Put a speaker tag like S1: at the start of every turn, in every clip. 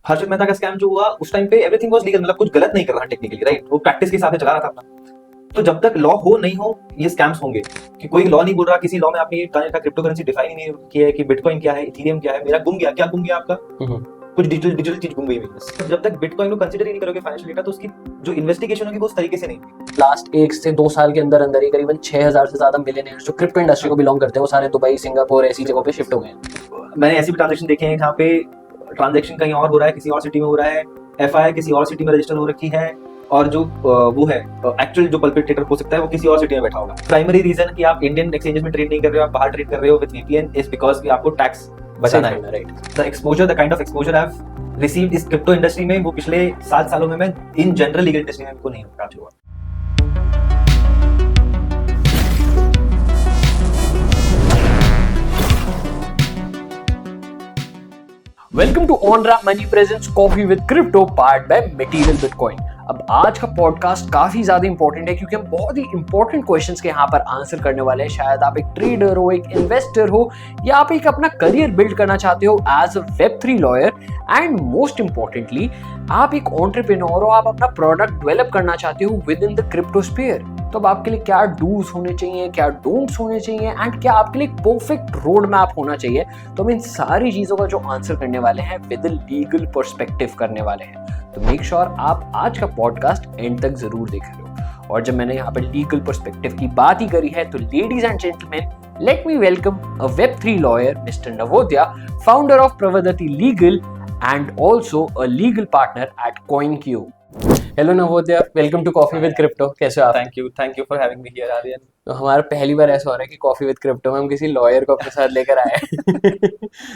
S1: हर्षित मेहता का स्कैम जो हुआ उस टाइम पे एवरीथिंग वाज लीगल, मतलब कुछ गलत नहीं कर रहा टेक्निकली, राइट? वो प्रैक्टिस के हिसाब से चला रहा था अपना। तो जब तक लॉ हो नहीं हो ये स्कैम्स होंगे, कि कोई लॉ नहीं बोल रहा, किसी लॉ में आपने क्रिप्टो करेंसी डिफाइन ही नहीं किया है कि बिटकॉइन क्या है, इथेरियम क्या है, मेरा गुम गया, क्या गुम गया आपका? कुछ डिजिटल चीज गुम गई बस। जब तक बिटकॉइन को कंसीडर ही नहीं करोगे फाइनेंशियल डेटा, तो उसकी जो इन्वेस्टिगेशन होगी वो उस तरीके से नहीं होगी।
S2: लास्ट 1 से 2 साल के अंदर अंदर ही करीबन 6,000 से ज्यादा मिलियनेयर्स जो क्रिप्टो इंडस्ट्री को बिलोंग करते हैं वो सारे दुबई, सिंगापुर ऐसी जगहों पे शिफ्ट हो गए हैं।
S1: मैंने ऐसे भी ट्रांजेक्शन देखे हैं जहाँ पे ट्रांजेक्शन कहीं और हो रहा है, किसी और सिटी में हो रहा है, एफआईआर किसी और सिटी में रजिस्टर हो रखी है, और जो वो है एक्चुअल जो परपेट्रेटर हो सकता है वो किसी और सिटी में बैठा होगा। प्राइमरी रीजन कि आप इंडियन एक्सचेंजेस में ट्रेड नहीं कर रहे हो, आप बाहर ट्रेड कर रहे हो विद वीपीएन, इज बिकॉज कि आपको टैक्स बचाना है, right? The exposure, the kind of exposure I have received इस क्रिप्टो इंडस्ट्री में, वो पिछले 7 सालों में मैं इन जनरल लीगल इंडस्ट्री में को नहीं प्राप्त हुआ।
S2: Welcome to on rap money presents coffee with crypto part by material bitcoin. अब आज का पॉडकास्ट काफी ज्यादा इंपॉर्टेंट है क्योंकि हम बहुत ही इंपॉर्टेंट क्वेश्चंस के यहाँ पर आंसर करने वाले हैं। शायद आप एक ट्रेडर हो, एक इन्वेस्टर हो, या आप एक अपना करियर बिल्ड करना चाहते हो as a Web3 lawyer, and most importantly आप एक एंटरप्रेन्योर हो, आप अपना प्रोडक्ट डेवलप करना चाहते हो with in the crypto sphere. तो अब आपके लिए क्या डूज होने चाहिए, क्या डोंट्स होने चाहिए, एंड क्या आपके लिए परफेक्ट रोड मैप होना चाहिए, तो हम इन सारी चीजों का जो आंसर करने वाले हैं विद लीगल पर्सपेक्टिव करने वाले हैं। तो मेक श्योर आप आज का पॉडकास्ट एंड तक जरूर देख रहे हो। और जब मैंने यहाँ पर लीगल पर्सपेक्टिव की बात ही करी है तो ladies and gentleman, let me welcome a Web3 lawyer mister Navodaya, founder of Pravadati legal and also a legal partner at CoinQ. Hello Navodaya, welcome to coffee with crypto. कैसे हो आप?
S1: Thank you for having me here Aryan.
S2: तो हमारा पहली बार ऐसा हो रहा है कि कॉफी विद क्रिप्टो में हम किसी लॉयर को अपने साथ लेकर आए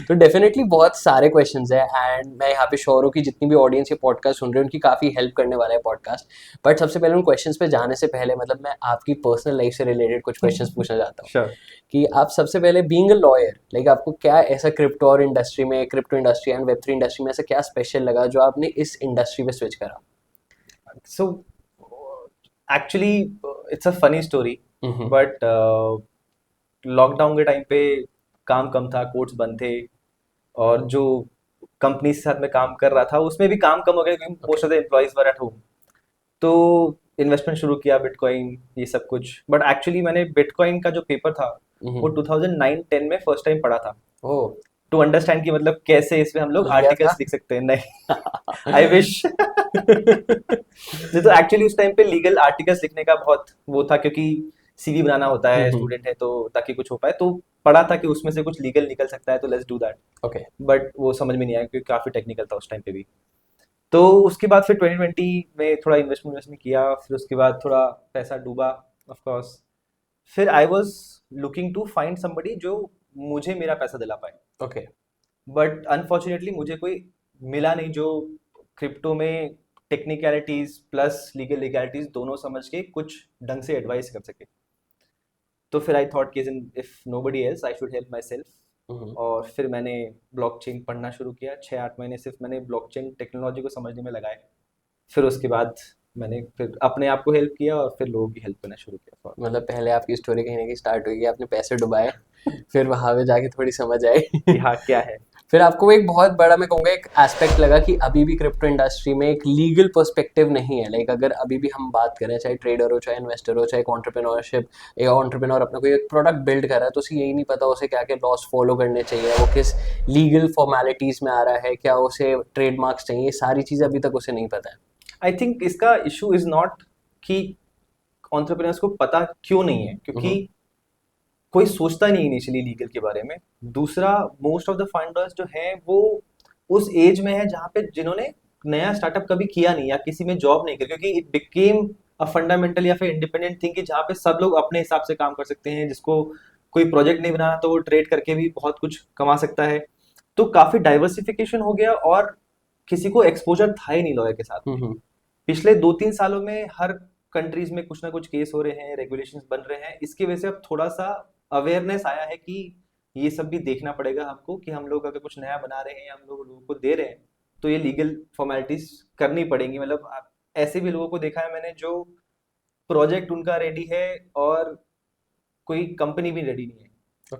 S2: तो डेफिनेटली बहुत सारे क्वेश्चंस हैं एंड मैं यहाँ पे श्योर हूँ कि जितनी भी ऑडियंस ये पॉडकास्ट सुन रहे हैं उनकी काफ़ी हेल्प करने वाला है पॉडकास्ट। बट सबसे पहले उन क्वेश्चंस पे जाने से पहले मतलब मैं आपकी पर्सनल लाइफ से रिलेटेड कुछ क्वेश्चंस पूछना चाहता हूँ।
S1: Sure.
S2: कि आप सबसे पहले बीइंग अ लॉयर, लाइक आपको क्या ऐसा क्रिप्टो और इंडस्ट्री में, crypto industry and Web3 industry में ऐसा क्या स्पेशल लगा जो आपने इस इंडस्ट्री में स्विच करा?
S1: So actually it's a funny story, but lockdown के टाइम पे काम कम था, कोर्ट्स बंद थे, और जो कंपनी के साथ में काम कर रहा था उसमें भी काम कम हो गया क्योंकि most of the employees were at home. तो इन्वेस्टमेंट शुरू किया बिटकॉइन, ये सब कुछ। बट एक्चुअली मैंने बिटकॉइन का जो पेपर था वो 2009-10 में फर्स्ट टाइम पढ़ा था, टू अंडरस्टैंड कि मतलब कैसे इसमें हम लोग आर्टिकल्स लिख सकते हैं। नहीं आई विश नहीं, तो एक्चुअली उस टाइम पे लीगल आर्टिकल्स लिखने का बहुत वो था, क्योंकि सीवी बनाना होता है, स्टूडेंट है तो ताकि कुछ हो पाए, तो पढ़ा था कि उसमें से कुछ लीगल निकल सकता है, तो let's do that.
S2: Okay.
S1: But वो समझ में नहीं आया क्योंकि काफी टेक्निकल था उस टाइम पे भी। तो उसके बाद फिर 2020 में थोड़ा इन्वेस्टमेंट किया, फिर उसके बाद थोड़ा पैसा डूबा ऑफ कोर्स। फिर I was looking to find somebody जो मुझे मेरा पैसा दिला पाए।
S2: ओके।
S1: बट अनफॉर्चुनेटली मुझे कोई मिला नहीं जो क्रिप्टो में टेक्निकलिटीज प्लस लीगल लीगलिटीज दोनों समझ के कुछ ढंग से एडवाइस कर सके। तो फिर आई थॉट कि if nobody else I should help my self. और फिर मैंने ब्लॉकचेन पढ़ना शुरू किया। 6-8 महीने सिर्फ मैंने ब्लॉकचेन टेक्नोलॉजी को समझने में लगाए। फिर उसके बाद मैंने फिर अपने आप को हेल्प किया और फिर लोगों की हेल्प करना शुरू किया।
S2: मतलब पहले आपकी स्टोरी कहीं ना कहीं स्टार्ट हुई कि आपने पैसे डुबाए फिर वहां पे जाके थोड़ी समझ आई
S1: कि हाँ क्या है।
S2: फिर आपको एक बहुत बड़ा, मैं कहूँगा, एक एस्पेक्ट लगा कि अभी भी क्रिप्टो इंडस्ट्री में एक लीगल पर्सपेक्टिव नहीं है। लाइक अगर अभी भी हम बात करें, चाहे ट्रेडर हो, चाहे इन्वेस्टर हो, चाहे एक एंटरप्रेन्योरशिप, एक एंटरप्रेन्योर अपना कोई एक प्रोडक्ट बिल्ड कर रहा है, तो उसे यही नहीं पता उसे क्या क्या लॉस फॉलो करने चाहिए, वो किस लीगल फॉर्मेलिटीज में आ रहा है, क्या उसे ट्रेडमार्क्स चाहिए, सारी चीज़ अभी तक उसे नहीं पता है।
S1: आई थिंक इसका इशू इज नॉट कि एंटरप्रेन्योर्स को पता क्यों नहीं है, क्योंकि कोई सोचता नहीं इनिशियली लीगल के बारे में। दूसरा, मोस्ट ऑफ द फाउंडर्स जो हैं वो उस एज में है जहाँ पे जिन्होंने नया स्टार्टअप कभी किया नहीं या किसी में जॉब नहीं की, क्योंकि इट बिकेम अ फंडामेंटल या फिर इंडिपेंडेंट थिंग कि जहाँ पे सब लोग अपने हिसाब से काम कर सकते हैं। जिसको कोई प्रोजेक्ट नहीं बनाना तो वो ट्रेड करके भी बहुत कुछ कमा सकता है। तो काफी डाइवर्सिफिकेशन हो गया और किसी को एक्सपोजर था ही नहीं लॉयर के साथ में। पिछले 2-3 सालों में हर कंट्रीज में कुछ ना कुछ केस हो रहे हैं, रेगुलेशंस बन रहे हैं। इसकी वजह से अब थोड़ा सा अवेयरनेस आया है कि ये सब भी देखना पड़ेगा हमको, कि हम लोग अगर कुछ नया बना रहे हैं या हम लोग लोगों को दे रहे हैं तो ये लीगल फॉर्मेलिटीज करनी पड़ेंगी। मतलब ऐसे भी लोगों को देखा है मैंने जो प्रोजेक्ट उनका रेडी है और कोई कंपनी भी रेडी नहीं है।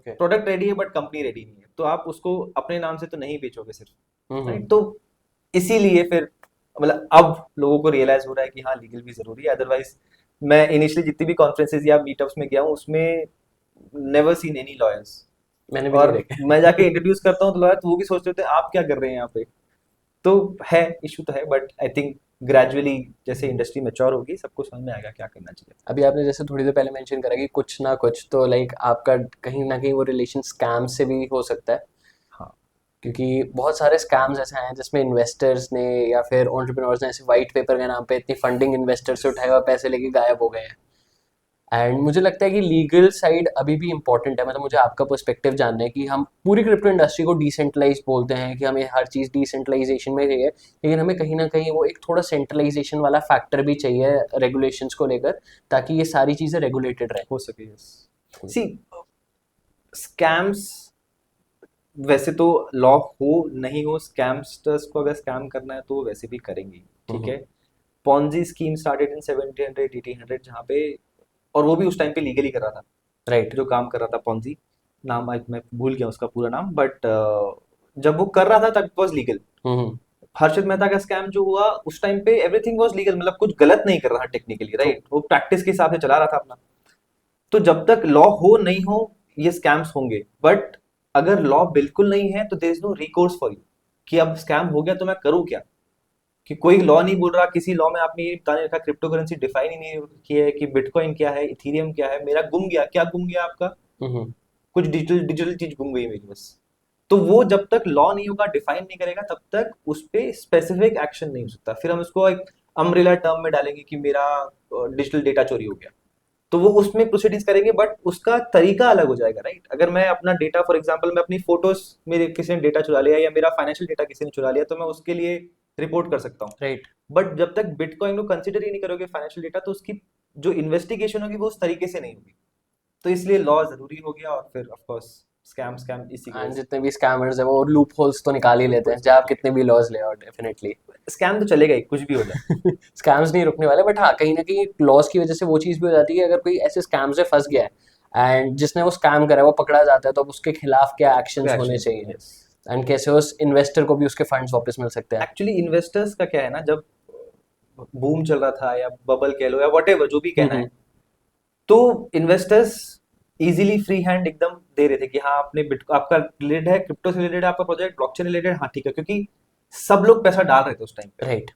S1: प्रोडक्ट रेडी है बट कंपनी रेडी नहीं है, तो आप उसको अपने नाम से तो नहीं बेचोगे सिर्फ, राइट? तो इसीलिए फिर मतलब अब लोगों को रियलाइज हो रहा है कि हाँ लीगल भी जरूरी है, अदरवाइज मैं इनिशियली जितनी भी कॉन्फ्रेंसेज या मीटअप्स में गया हूँ उसमें नेवर सीन एनी लॉयर्स,
S2: मैंने भी नहीं
S1: और
S2: देखा।
S1: मैं जाके इंट्रोड्यूस करता हूँ तो लॉयर तो वो भी सोचते होते हैं आप क्या कर रहे हैं यहाँ पे। तो है, इशू तो है, बट आई थिंक ग्रेजुअली जैसे इंडस्ट्री मैच्योर होगी सबको समझ में आएगा क्या करना चाहिए।
S2: अभी आपने जैसे थोड़ी देर पहले मेंशन करा कि कुछ ना कुछ तो लाइक आपका कहीं ना कहीं वो रिलेशन स्कैम से भी हो सकता है,
S1: हाँ
S2: क्योंकि बहुत सारे स्कैम्स ऐसे हैं जिसमें इन्वेस्टर्स ने या फिर एंटरप्रेन्योर्स ने ऐसे वाइट पेपर के नाम पे इतनी फंडिंग इन्वेस्टर से उठाए और पैसे लेके गायब हो गए हैं। एंड मुझे लगता है कि लीगल साइड अभी भी इम्पोर्टेंट है। मतलब मुझे आपका पर्सपेक्टिव जानना है कि हम पूरी क्रिप्टो इंडस्ट्री को डिसेंट्रलाइज बोलते हैं कि हमें हर चीज़ डिसेंट्रलाइजेशन में चाहिए, लेकिन हमें कहीं ना कहीं वो एक थोड़ा सेंट्रलाइजेशन वाला फैक्टर भी चाहिए रेगुलेशंस को लेकर, ताकि ये सारी चीज़ें रेगुलेटेड
S1: हो सके, यस। सी, स्कैम्स वैसे तो लॉ हो नहीं हो, स्कैमस्टर्स को अगर स्कैम करना है तो वैसे भी करेंगे, ठीक है। पॉन्जी स्कीम स्टार्टेड इन 1700 1800 जहाँ पे, और वो भी उस टाइम पे लीगली कर रहा था
S2: राइट।
S1: जो काम कर रहा था पॉन्जी, नाम मैं भूल गया उसका पूरा नाम, बट जब वो कर रहा था तब वॉज लीगल।
S2: हम्म।
S1: हर्षद मेहता का स्कैम जो हुआ उस टाइम पे एवरीथिंग वाज लीगल, मतलब कुछ गलत नहीं कर रहा था टेक्निकली,
S2: ट्रू।
S1: राइट, वो प्रैक्टिस के हिसाब से चला रहा था अपना। तो जब तक लॉ हो नहीं हो ये स्कैम्स होंगे, बट अगर लॉ बिल्कुल नहीं है तो there is no recourse for you कि अब स्कैम हो गया तो मैं करूँ क्या, कि कोई लॉ नहीं बोल रहा, किसी लॉ में आपने ये बता नहीं रखा, क्रिप्टो करेंसी डिफाइन ही नहीं की है कि बिटकॉइन क्या है, इथीरियम क्या है, मेरा गुम गया, क्या गुम गया आपका,
S2: हम्म।
S1: कुछ डिजिटल डिजिटल चीज गुम गई मेरी बस। तो वो जब तक लॉ नहीं होगा, डिफाइन नहीं करेगा, तब तक उस पे स्पेसिफिक एक्शन नहीं हो सकता। फिर हम उसको एक अम्ब्रेला टर्म में डालेंगे कि मेरा डिजिटल डेटा चोरी हो गया, तो वो उसमें प्रोसीडिंग्स करेंगे, बट उसका तरीका अलग हो जाएगा, राइट। अगर मैं अपना डेटा, फॉर एग्जांपल मैं अपनी फोटोज, मेरे किसी ने डेटा चुरा लिया या मेरा फाइनेंशियल डेटा किसी ने चुरा लिया, तो मैं उसके लिए रिपोर्ट कर सकता हूँ।
S2: राइट।
S1: बट जब तक बिटकॉइन को कंसिडर ही नहीं करोगे फाइनेंशियल डेटा, तो उसकी जो इन्वेस्टिगेशन होगी वो उस तरीके से नहीं होगी। तो इसलिए लॉ जरूरी हो गया, और फिर ऑफ कोर्स स्कैम स्कैम इसी की वजह
S2: एंड
S1: से।
S2: जितने भी स्कैमर्स हैं वो लूप होल्स तो निकाल ही लेते हैं, चाहे आप कितने भी लॉज ले आओ डेफिनेटली।
S1: स्कैम तो चलेगा ही, कुछ भी हो जाए।
S2: स्कैम्स नहीं रुकने वाले, बट हाँ कहीं ना कहीं लॉस की वजह से वो चीज़ भी हो जाती है कि अगर कोई ऐसे स्कैम से फंस गया है एंड जिसने वो स्कैम करा है वो पकड़ा जाता है, तो अब उसके खिलाफ क्या एक्शंस होने
S1: एक्शन,
S2: चाहिए,
S1: यस।
S2: एंड कैसे उस इन्वेस्टर को भी उसके फंड्स वापस मिल सकते हैं।
S1: एक्चुअली इन्वेस्टर्स का क्या है ना, जब बूम चल रहा था या बबल कह लो या वट जो भी कहना है, तो इन्वेस्टर्स इजीली फ्री हैंड एकदम दे रहे थे कि हाँ आपने आपका रिलेटेड है, क्रिप्टो से रिलेटेड है आपका प्रोजेक्ट, ब्लॉकचेन रिलेटेड, हाँ ठीक है, क्योंकि सब लोग पैसा डाल रहे थे उस टाइम पे,
S2: राइट।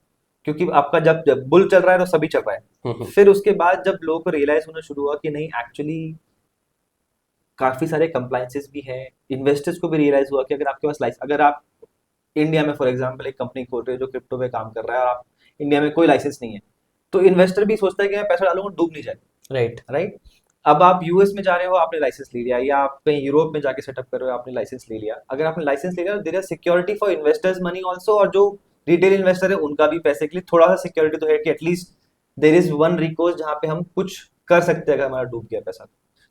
S1: क्योंकि आपका जब जब बुल चल रहा है तो सभी चल रहा है। फिर उसके बाद जब लोगों को रियलाइज होना शुरू हुआ कि नहीं एक्चुअली काफी सारे कंप्लाइंसेस भी हैं, इन्वेस्टर्स को भी रियलाइज हुआ कि अगर आपके पास लाइसेंस, अगर आप इंडिया में फॉर एग्जांपल एक कंपनी खोल रहे हो जो क्रिप्टो पे काम कर रहा है और आप इंडिया में कोई लाइसेंस नहीं है, तो इन्वेस्टर भी सोचता है कि मैं पैसा डालूंगा डूब नहीं जाए,
S2: राइट।
S1: राइट। अब आप यूएस में जा रहे हो, आपने लाइसेंस ले लिया, या आप कहीं यूरोप में जाके सेटअप कर रहे हो, आपने लाइसेंस ले लिया, अगर आपने लाइसेंस ले लिया, there is security for investors money also, और जो रिटेल इन्वेस्टर है उनका भी पैसे के लिए थोड़ा सा सिक्योरिटी तो है कि at least there is one recourse जहां पे हम कुछ कर सकते हैं अगर हमारा डूब गया पैसा।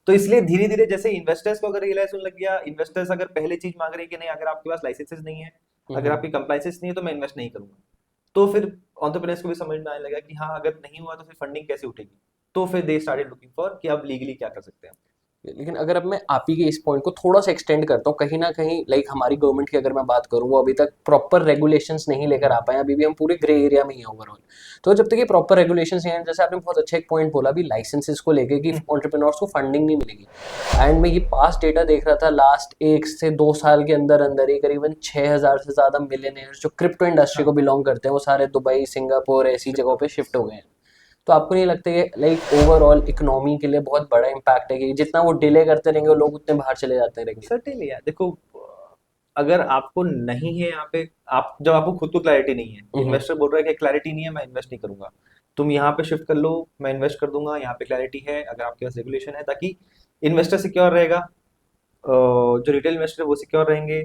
S1: तो इसलिए धीरे धीरे जैसे इन्वेस्टर्स को अगर रियलाइज होने लग गया, इन्वेस्टर्स अगर पहले चीज मांग रहे हैं कि नहीं अगर आपके पास लाइसेंसेस नहीं है, अगर आपकी कंप्लाइंसेस नहीं है तो मैं इन्वेस्ट नहीं करूंगा, तो फिर एंटरप्रेन्योर्स को भी समझ में आने लगा कि हाँ अगर नहीं हुआ तो फिर फंडिंग कैसे उठेगी, तो फिर दे स्टार्टेड लुकिंग फॉर कि अब लीगली क्या कर सकते हैं।
S2: लेकिन अगर अब मैं आप ही के इस पॉइंट को थोड़ा सा एक्सटेंड करता हूँ, कहीं ना कहीं लाइक हमारी गवर्नमेंट की अगर मैं बात करूँ, वो अभी तक प्रॉपर रेगुलेशंस नहीं लेकर आ पाए, अभी भी हम पूरे ग्रे एरिया में ही हैं ओवरऑल। तो जब तक ये प्रॉपर रेगुलेशंस हैं, जैसे आपने बहुत अच्छा एक पॉइंट बोला अभी लाइसेंसेस को लेके कि एंटरप्रेन्योर्स को फंडिंग नहीं मिलेगी, एंड मैं ये पास्ट डेटा देख रहा था, लास्ट 1 से 2 साल के अंदर अंदर ही करीबन 6,000 से ज़्यादा मिलियनेयर्स जो क्रिप्टो इंडस्ट्री को बिलोंग करते हैं वो सारे दुबई, सिंगापुर ऐसी जगहों पर शिफ्ट हो गए हैं। तो आपको नहीं लगता ये लाइक ओवरऑल इकोनॉमी के लिए बहुत बड़ा इम्पैक्ट है कि जितना वो डिले करते रहेंगे वो लोग उतने बाहर चले जाते रहेंगे।
S1: सर्टेनली यार, देखो अगर आपको नहीं है यहाँ पे, आप जब आपको खुद को क्लैरिटी नहीं है,
S2: हम्म।
S1: इन्वेस्टर बोल रहा है कि क्लैरिटी नहीं है मैं इन्वेस्ट नहीं करूंगा, तुम यहाँ पे शिफ्ट कर लो, मैं इन्वेस्ट कर दूंगा, यहाँ पे क्लैरिटी है, अगर आपके पास रेगुलेशन है, ताकि इन्वेस्टर सिक्योर रहेगा, जो रिटेल इन्वेस्टर है वो सिक्योर रहेंगे,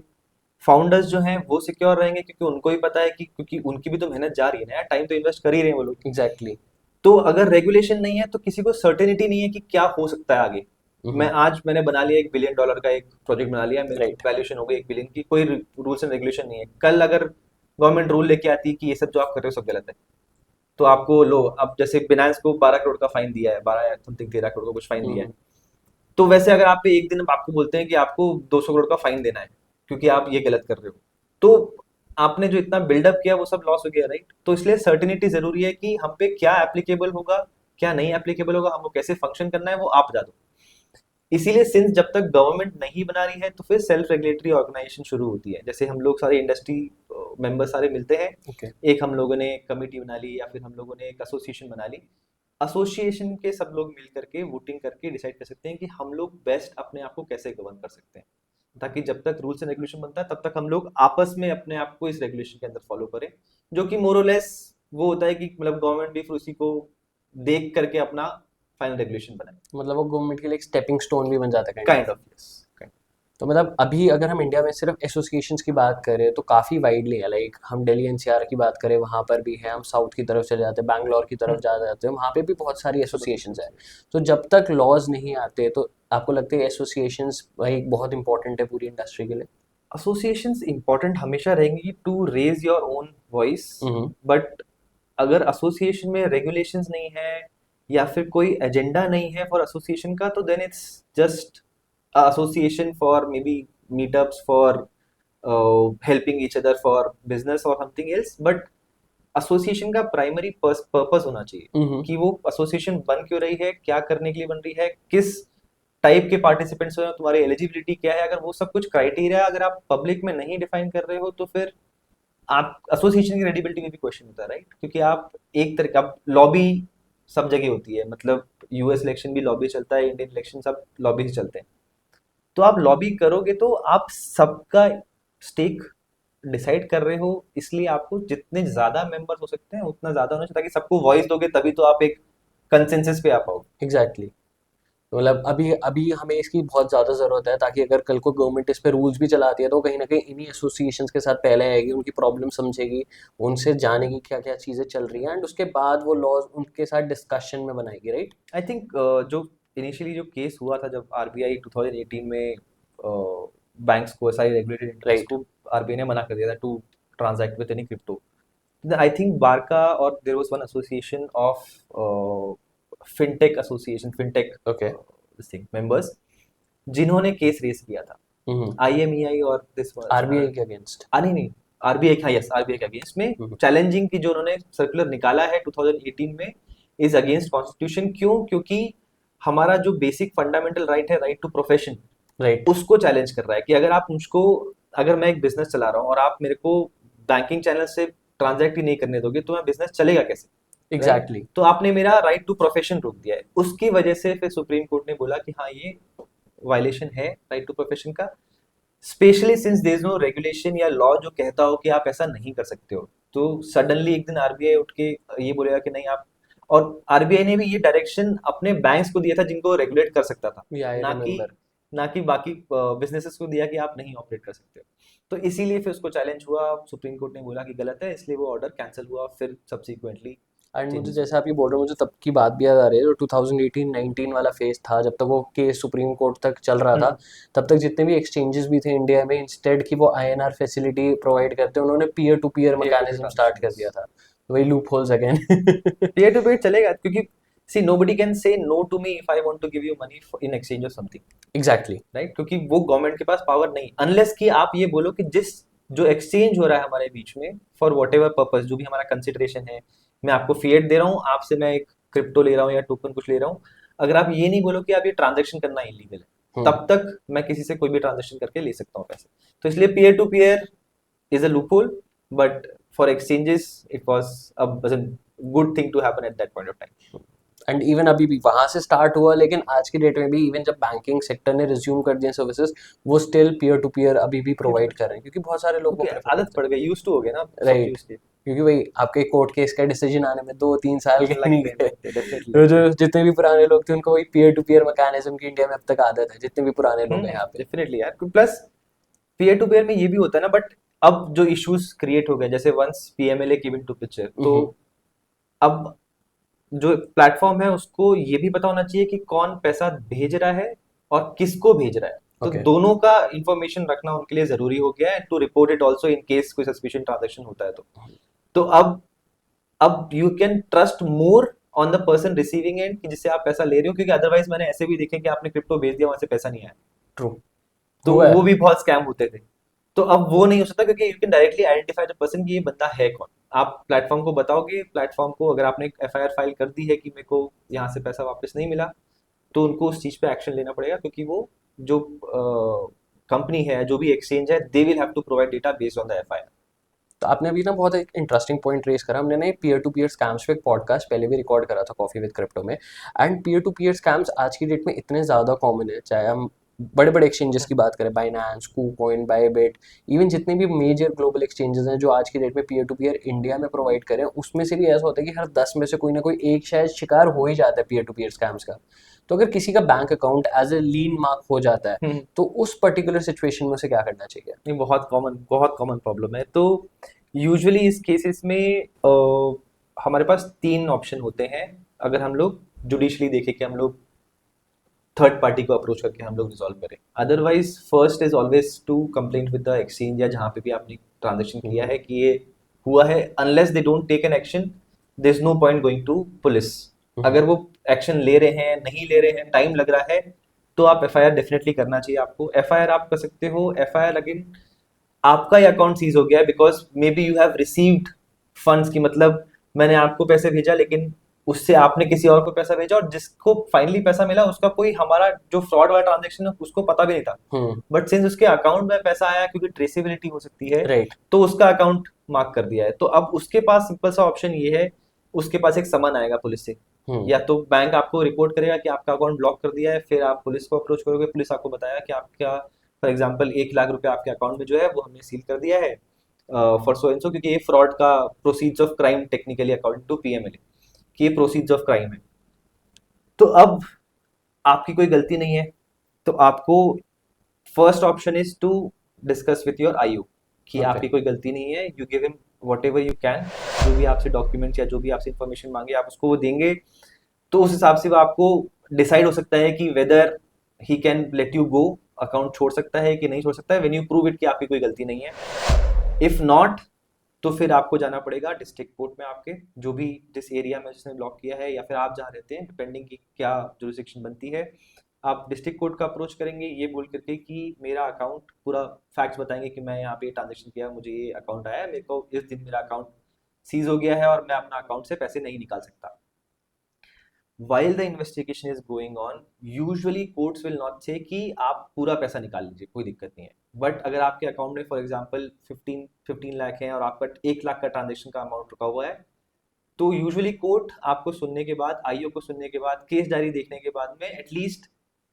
S1: फाउंडर्स जो हैं वो सिक्योर रहेंगे, क्योंकि उनको भी पता है कि क्योंकि उनकी भी तो मेहनत जा रही है ना, टाइम तो इन्वेस्ट कर ही रहे हैं वो लोग।
S2: एग्जैक्टली।
S1: तो अगर रेगुलेशन नहीं है तो किसी को सर्टेनिटी नहीं है कि क्या हो सकता है आगे। मैंने बना लिया $1 बिलियन का एक प्रोजेक्ट बना लिया, मेरी
S2: राइट।
S1: वैल्यूएशन हो गई 1 बिलियन की, कोई रूल्स एंड रेगुलेशन नहीं है, कल अगर गवर्नमेंट रूल लेके आती है कि ये सब जो आप कर रहे हो सब गलत है, तो आपको लो, अब जैसे बिनांस को 12 करोड़ का फाइन दिया है, 12 या समथिंग 13 करोड़ का कुछ फाइन दिया है, तो वैसे अगर आप पे एक दिन आपको बोलते हैं कि आपको 200 करोड़ का फाइन देना है क्योंकि आप ये गलत कर रहे हो, तो आपने जो इतना बिल्डअप किया वो सब लॉस हो गया, राइट? तो इसलिए सर्टिनिटी जरूरी है कि हम पे क्या एप्लीकेबल होगा, क्या नहीं एप्लीकेबल होगा, हमको कैसे फंक्शन करना है, वो आप बता दो। इसीलिए सिंस जब तक गवर्नमेंट नहीं बना रही है तो फिर सेल्फ रेगुलेटरी ऑर्गेनाइजेशन शुरू होती है। जैसे हम लोग सारे इंडस्ट्री मेंबर सारे मिलते हैं,
S2: ओके।
S1: एक हम लोगों ने कमेटी बना ली या फिर हम लोगों ने एक एसोसिएशन बना ली। एसोसिएशन के सब लोग मिल करके वोटिंग करके डिसाइड कर सकते हैं कि हम लोग बेस्ट अपने आप को कैसे गवर्न कर सकते हैं, ताकि जब तक रूल्स एंड रेगुलेशन बनता है तब तक हम लोग आपस में अपने आप को इस रेगुलेशन के अंदर फॉलो करें, जो कि मोर और लेस वो होता है कि मतलब गवर्नमेंट भी फिर उसी को देख करके अपना फाइनल रेगुलेशन बनाए।
S2: मतलब वो गवर्नमेंट के लिए एक स्टेपिंग स्टोन भी बन जाता है
S1: काइंड ऑफ, यस।
S2: तो मतलब अभी अगर हम इंडिया में सिर्फ एसोसिएशंस की बात करें तो काफ़ी वाइडली है। लाइक हम दिल्ली एनसीआर की बात करें, वहाँ पर भी है। हम साउथ की तरफ चले जाते हैं, बैंगलोर की तरफ जा जाते हैं, वहाँ पे भी बहुत सारी एसोसिएशंस है। तो जब तक लॉज नहीं आते तो आपको लगता है एसोसिएशंस एक बहुत इंपॉर्टेंट है पूरी इंडस्ट्री के लिए?
S1: एसोसिएशंस इंपॉर्टेंट हमेशा रहेंगी to raise your own voice,
S2: hmm.
S1: But अगर एसोसिएशन में रेगुलेशंस नहीं है या फिर कोई एजेंडा नहीं है फॉर एसोसिएशन का, तो then it's just association for maybe meetups for helping each other for business और समथिंग एल्स। बट एसोसिएशन का प्राइमरी पर्पस होना चाहिए कि वो एसोसिएशन बन क्यों रही है, क्या करने के लिए बन रही है, किस टाइप के पार्टिसिपेंट्स हो, तुम्हारी एलिजिबिलिटी क्या है। अगर वो सब कुछ क्राइटेरिया अगर आप पब्लिक में नहीं डिफाइन कर रहे हो तो फिर आप एसोसिएशन की क्रेडिबिलिटी में भी क्वेश्चन होता है, राइट? क्योंकि आप एक तरह का लॉबी सब जगह होती है, मतलब यूएस इलेक्शन भी लॉबी चलता है, इंडियन इलेक्शन सब लॉबी से चलते हैं। तो आप लॉबी करोगे तो आप सबका स्टेक डिसाइड कर रहे हो, इसलिए आपको जितने ज्यादा मेंबर्स हो सकते हैं उतना ज्यादा होना चाहिए, ताकि सबको वॉइस दोगे तभी तो आप एक कंसेंसस पे आ पाओगे।
S2: एग्जैक्टली। तो मतलब अभी अभी हमें इसकी बहुत ज़्यादा ज़रूरत है, ताकि अगर कल को गवर्नमेंट इस पे रूल्स भी चलाती है तो कहीं ना कहीं इन्हीं एसोसिएशंस के साथ पहले आएगी, उनकी प्रॉब्लम समझेगी, उनसे जानेगी क्या क्या चीज़ें चल रही हैं, एंड उसके बाद वो लॉज उनके साथ डिस्कशन में बनाएगी, राइट?
S1: आई थिंक जो इनिशियली जो केस हुआ था जब आरबीआई 2018 में बैंक्स को, सारी रेगुलेटेड एंटिटीज
S2: राइट।
S1: को आरबीआई ने मना कर दिया था to transact with any crypto. I think बारका और there was one association of fintech association, fintech
S2: okay.
S1: This thing members, जिन्होंने केस रेस किया था आईएमईआई और दिस
S2: आरबीआई के अगेंस्ट?
S1: नहीं नहीं, आरबीआई का, यस, आरबीआई के अगेंस्ट में चैलेंजिंग की जो उन्होंने सर्कुलर निकाला है 2018 में इज अगेंस्ट कॉन्स्टिट्यूशन। क्यों? क्योंकि हमारा जो बेसिक फंडामेंटल राइट है, राइट टू प्रोफेशन,
S2: राइट।
S1: उसको चैलेंज कर रहा है कि अगर आप मुझको, अगर मैं एक बिजनेस चला रहा हूँ और आप मेरे को बैंकिंग चैनल से ट्रांजैक्ट ही नहीं करने दोगे तो मैं बिजनेस चलेगा कैसे?
S2: एग्जैक्टली।
S1: तो आपने मेरा राइट टू प्रोफेशन रोक दिया है। उसकी वजह से फिर सुप्रीम कोर्ट ने बोला कि हाँ, ये वायलेशन है राइट टू प्रोफेशन का, specially since there is no regulation या लॉ जो कहता हो कि आप ऐसा नहीं कर सकते हो। तो सडनली एक दिन आरबीआई उठ के ये बोलेगा कि नहीं आप, और आरबीआई ने भी ये डायरेक्शन अपने बैंक्स को दिया था जिनको रेगुलेट कर सकता था,
S2: आई
S1: ना कि
S2: रिमेम्बर।
S1: ना कि बाकी बिजनेसेस को दिया कि आप नहीं ऑपरेट कर सकते हो। तो इसीलिए फिर उसको चैलेंज हुआ, सुप्रीम कोर्ट ने बोला कि गलत है, इसलिए वो ऑर्डर कैंसिल हुआ। फिर सब्सिक्वेंटली
S2: एंड मुझे
S1: चेंजेस
S2: जैसे आप ये बोल रहे हो, मुझे तब की बात भी याद आ रही है, जो 2018-19 वाला फेज था, जब तक वो केस सुप्रीम कोर्ट तक चल रहा था।
S1: हुए।
S2: तब तक जितने भी एक्सचेंजेस भी थे इंडिया में, इंस्टेड की वो आईएनआर फैसिलिटी प्रोवाइड करते, उन्होंने peer to peer
S1: peer to peer
S2: mechanism start कर दिया था। तो वही loop holes again.
S1: Peer to peer चलेगा, क्योंकि see nobody can say no to me if I want to give you money in exchange of something,
S2: exactly.
S1: Right? क्योंकि वो government के पास पावर नहीं, अनलेस कि आप ये बोलो कि जिस जो एक्सचेंज हो रहा है हमारे बीच में फॉर वॉट एवर पर्पज, जो भी हमारा कंसिडरेशन है, मैं आपको फिएट दे रहा हूँ, आपसे मैं एक क्रिप्टो ले रहा हूँ या टोकन कुछ ले रहा हूँ, अगर आप ये नहीं बोलो कि आप ये ट्रांजेक्शन करना इलीगल है, तब तक मैं किसी से कोई भी ट्रांजेक्शन करके ले सकता हूँ पैसे। तो इसलिए peer to peer is a loophole, but for exchanges it was a good thing to happen at that point of time.
S2: And even अभी भी वहां से स्टार्ट हुआ, लेकिन आज की डेट में भी इवन जब बैंकिंग सेक्टर ने रिज्यूम कर दिए सर्विसेज, वो स्टिल पीयर टू पीयर अभी भी प्रोवाइड कर रहे हैं, क्योंकि बहुत सारे लोग वो
S1: क्योंकि
S2: प्रेफर
S1: आदत
S2: करते
S1: पड़ गई, यूज टू हो गए ना
S2: हैं।
S1: सब
S2: राइट।
S1: चीज के,
S2: क्योंकि भाई आपके कोर्ट केस का डिसीजन आने में 2-3 साल के नहीं गए।
S1: लगते डेफिनेटली।
S2: तो जो जितने भी पुराने लोग थे उनको वही पीयर टू पीयर मैकेनिज्म की इंडिया में अब तक आदत है, जितने भी पुराने लोग हैं यहाँ पे।
S1: डेफिनेटली यार, प्लस पीयर टू पीयर में ये भी होता है ना, बट अब जो इश्यूज क्रिएट हो गए, जैसे once PMLA came into picture, तो अब जो प्लेटफॉर्म है उसको ये भी पता होना चाहिए कि कौन पैसा भेज रहा है और किसको भेज रहा है। तो
S2: Okay.
S1: दोनों का इंफॉर्मेशन रखना उनके लिए जरूरी हो गया है, to report it also in case कोई सस्पिशियस ट्रांजेक्शन होता है तो अब you can trust more on the person receiving and कि जिससे आप पैसा ले रहे हो, क्योंकि अदरवाइज मैंने ऐसे भी देखे कि आपने क्रिप्टो भेज दिया, वहां से पैसा नहीं आया,
S2: ट्रू।
S1: तो
S2: हुआ है।
S1: वो भी बहुत स्कैम होते थे। तो अब वो नहीं हो सकता, क्योंकि you can directly identify the person कि ये बंदा है कौन। आप प्लेटफॉर्म को बताओगे, प्लेटफॉर्म को अगर आपने एफआईआर फाइल कर दी है कि मेरे को यहाँ से पैसा वापस नहीं मिला, तो उनको उस चीज पे एक्शन लेना पड़ेगा, क्योंकि वो जो कंपनी है, जो भी एक्सचेंज है, they will have to provide data based on the FIR.
S2: तो आपने अभी ना बहुत एक इंटरेस्टिंग पॉइंट रेज करा। हमने ना पीयर टू पीयर स्कैम्स पे एक पॉडकास्ट पहले भी रिकॉर्ड करा था कॉफी विद क्रिप्टो में। And peer to peer scams आज की डेट में इतने ज़्यादा कॉमन है, चाहे हम बड़े बड़े एक्सचेंजेस की बात करें, बाइनेंस, कूकॉइन, बायबिट, इवन जितने भी मेजर ग्लोबल एक्सचेंजेस हैं जो आज की डेट में पीयर टू पीयर इंडिया में प्रोवाइड करें, उसमें से भी ऐसा होता है कि हर 10 में से कोई ना कोई एक शायद शिकार हो ही जाता है पीयर टू पीयर स्कैम्स का। तो अगर किसी का bank account as a lien mark हो जाता है, तो उस पर्टिकुलर सिचुएशन में उसे क्या करना चाहिए?
S1: ये बहुत कॉमन प्रॉब्लम है। तो यूजुअली इस केसेस में हमारे पास 3 ऑप्शन होते हैं। अगर हम लोग जुडिशली देखें कि हम लोग थर्ड पार्टी को अप्रोच करके हम लोग रिजॉल्व करें, otherwise first is always to complaint with the exchange या जहाँ पे भी आपने ट्रांजेक्शन किया है कि ये हुआ है। Unless they don't take an action, there is no point going to police. अगर वो एक्शन ले रहे हैं, नहीं ले रहे हैं, टाइम लग रहा है, तो आप एफआईआर डेफिनेटली करना चाहिए आपको। एफआईआर आप कर सकते हो। एफआईआर अगेन आपका ही अकाउंट सीज हो गया है because may be you have received funds, की मतलब मैंने आपको पैसे भेजा लेकिन उससे आपने किसी और को पैसा भेजा, और जिसको फाइनली पैसा मिला उसका कोई हमारा जो फ्रॉड वाला ट्रांजेक्शन है उसको पता भी नहीं था, बट सिंस उसके अकाउंट में पैसा आया, क्योंकि ट्रेसेबिलिटी हो सकती है,
S2: राइट।
S1: तो उसका अकाउंट मार्क कर दिया है। तो अब उसके पास सिंपल सा ऑप्शन ये है, उसके पास एक समन आएगा पुलिस से, या तो बैंक आपको रिपोर्ट करेगा कि आपका अकाउंट ब्लॉक कर दिया है, फिर आप पुलिस को अप्रोच करोगे, पुलिस आपको बताया कि आपका फॉर एग्जाम्पल 1 लाख रुपए आपके अकाउंट में जो है वो हमने सील कर दिया है फॉर सो एंड सो, क्योंकि ये फ्रॉड का proceeds of crime technically according to PMLA, कि ये प्रोसीड्स ऑफ क्राइम है। तो अब आपकी कोई गलती नहीं है, तो आपको first option is to discuss with your IO कि आपकी कोई गलती नहीं है। You give him whatever you can, जो भी आपसे डॉक्यूमेंट्स या जो भी आपसे इंफॉर्मेशन मांगे आप उसको वो देंगे। तो उस हिसाब से वो आपको डिसाइड हो सकता है कि weather he can let you go, account छोड़ सकता है कि नहीं छोड़ सकता है, व्हेन यू प्रूव इट कि आपकी कोई गलती नहीं है। इफ नॉट, तो फिर आपको जाना पड़ेगा डिस्ट्रिक्ट कोर्ट में, आपके जो भी जिस एरिया में जिसने ब्लॉक किया है, या फिर आप जहाँ रहते हैं, डिपेंडिंग की क्या जुरिस्डिक्शन बनती है, आप डिस्ट्रिक्ट कोर्ट का अप्रोच करेंगे ये बोल करके कि मेरा अकाउंट, पूरा फैक्ट्स बताएंगे कि मैं यहाँ पे ट्रांजेक्शन किया, मुझे ये अकाउंट आया, मेरे को इस दिन मेरा अकाउंट सीज हो गया है और मैं अपना अकाउंट से पैसे नहीं निकाल सकता। While the investigation is going on, usually courts will not say कि आप पूरा पैसा निकाल लीजिए, कोई दिक्कत नहीं है। बट अगर आपके अकाउंट में फॉर एग्जांपल 15 लाख है और आपका 1 लाख का ट्रांजेक्शन का अमाउंट रुका हुआ है, तो यूजुअली कोर्ट आपको सुनने के बाद, आईओ को सुनने के बाद, केस डायरी देखने के बाद में एटलीस्ट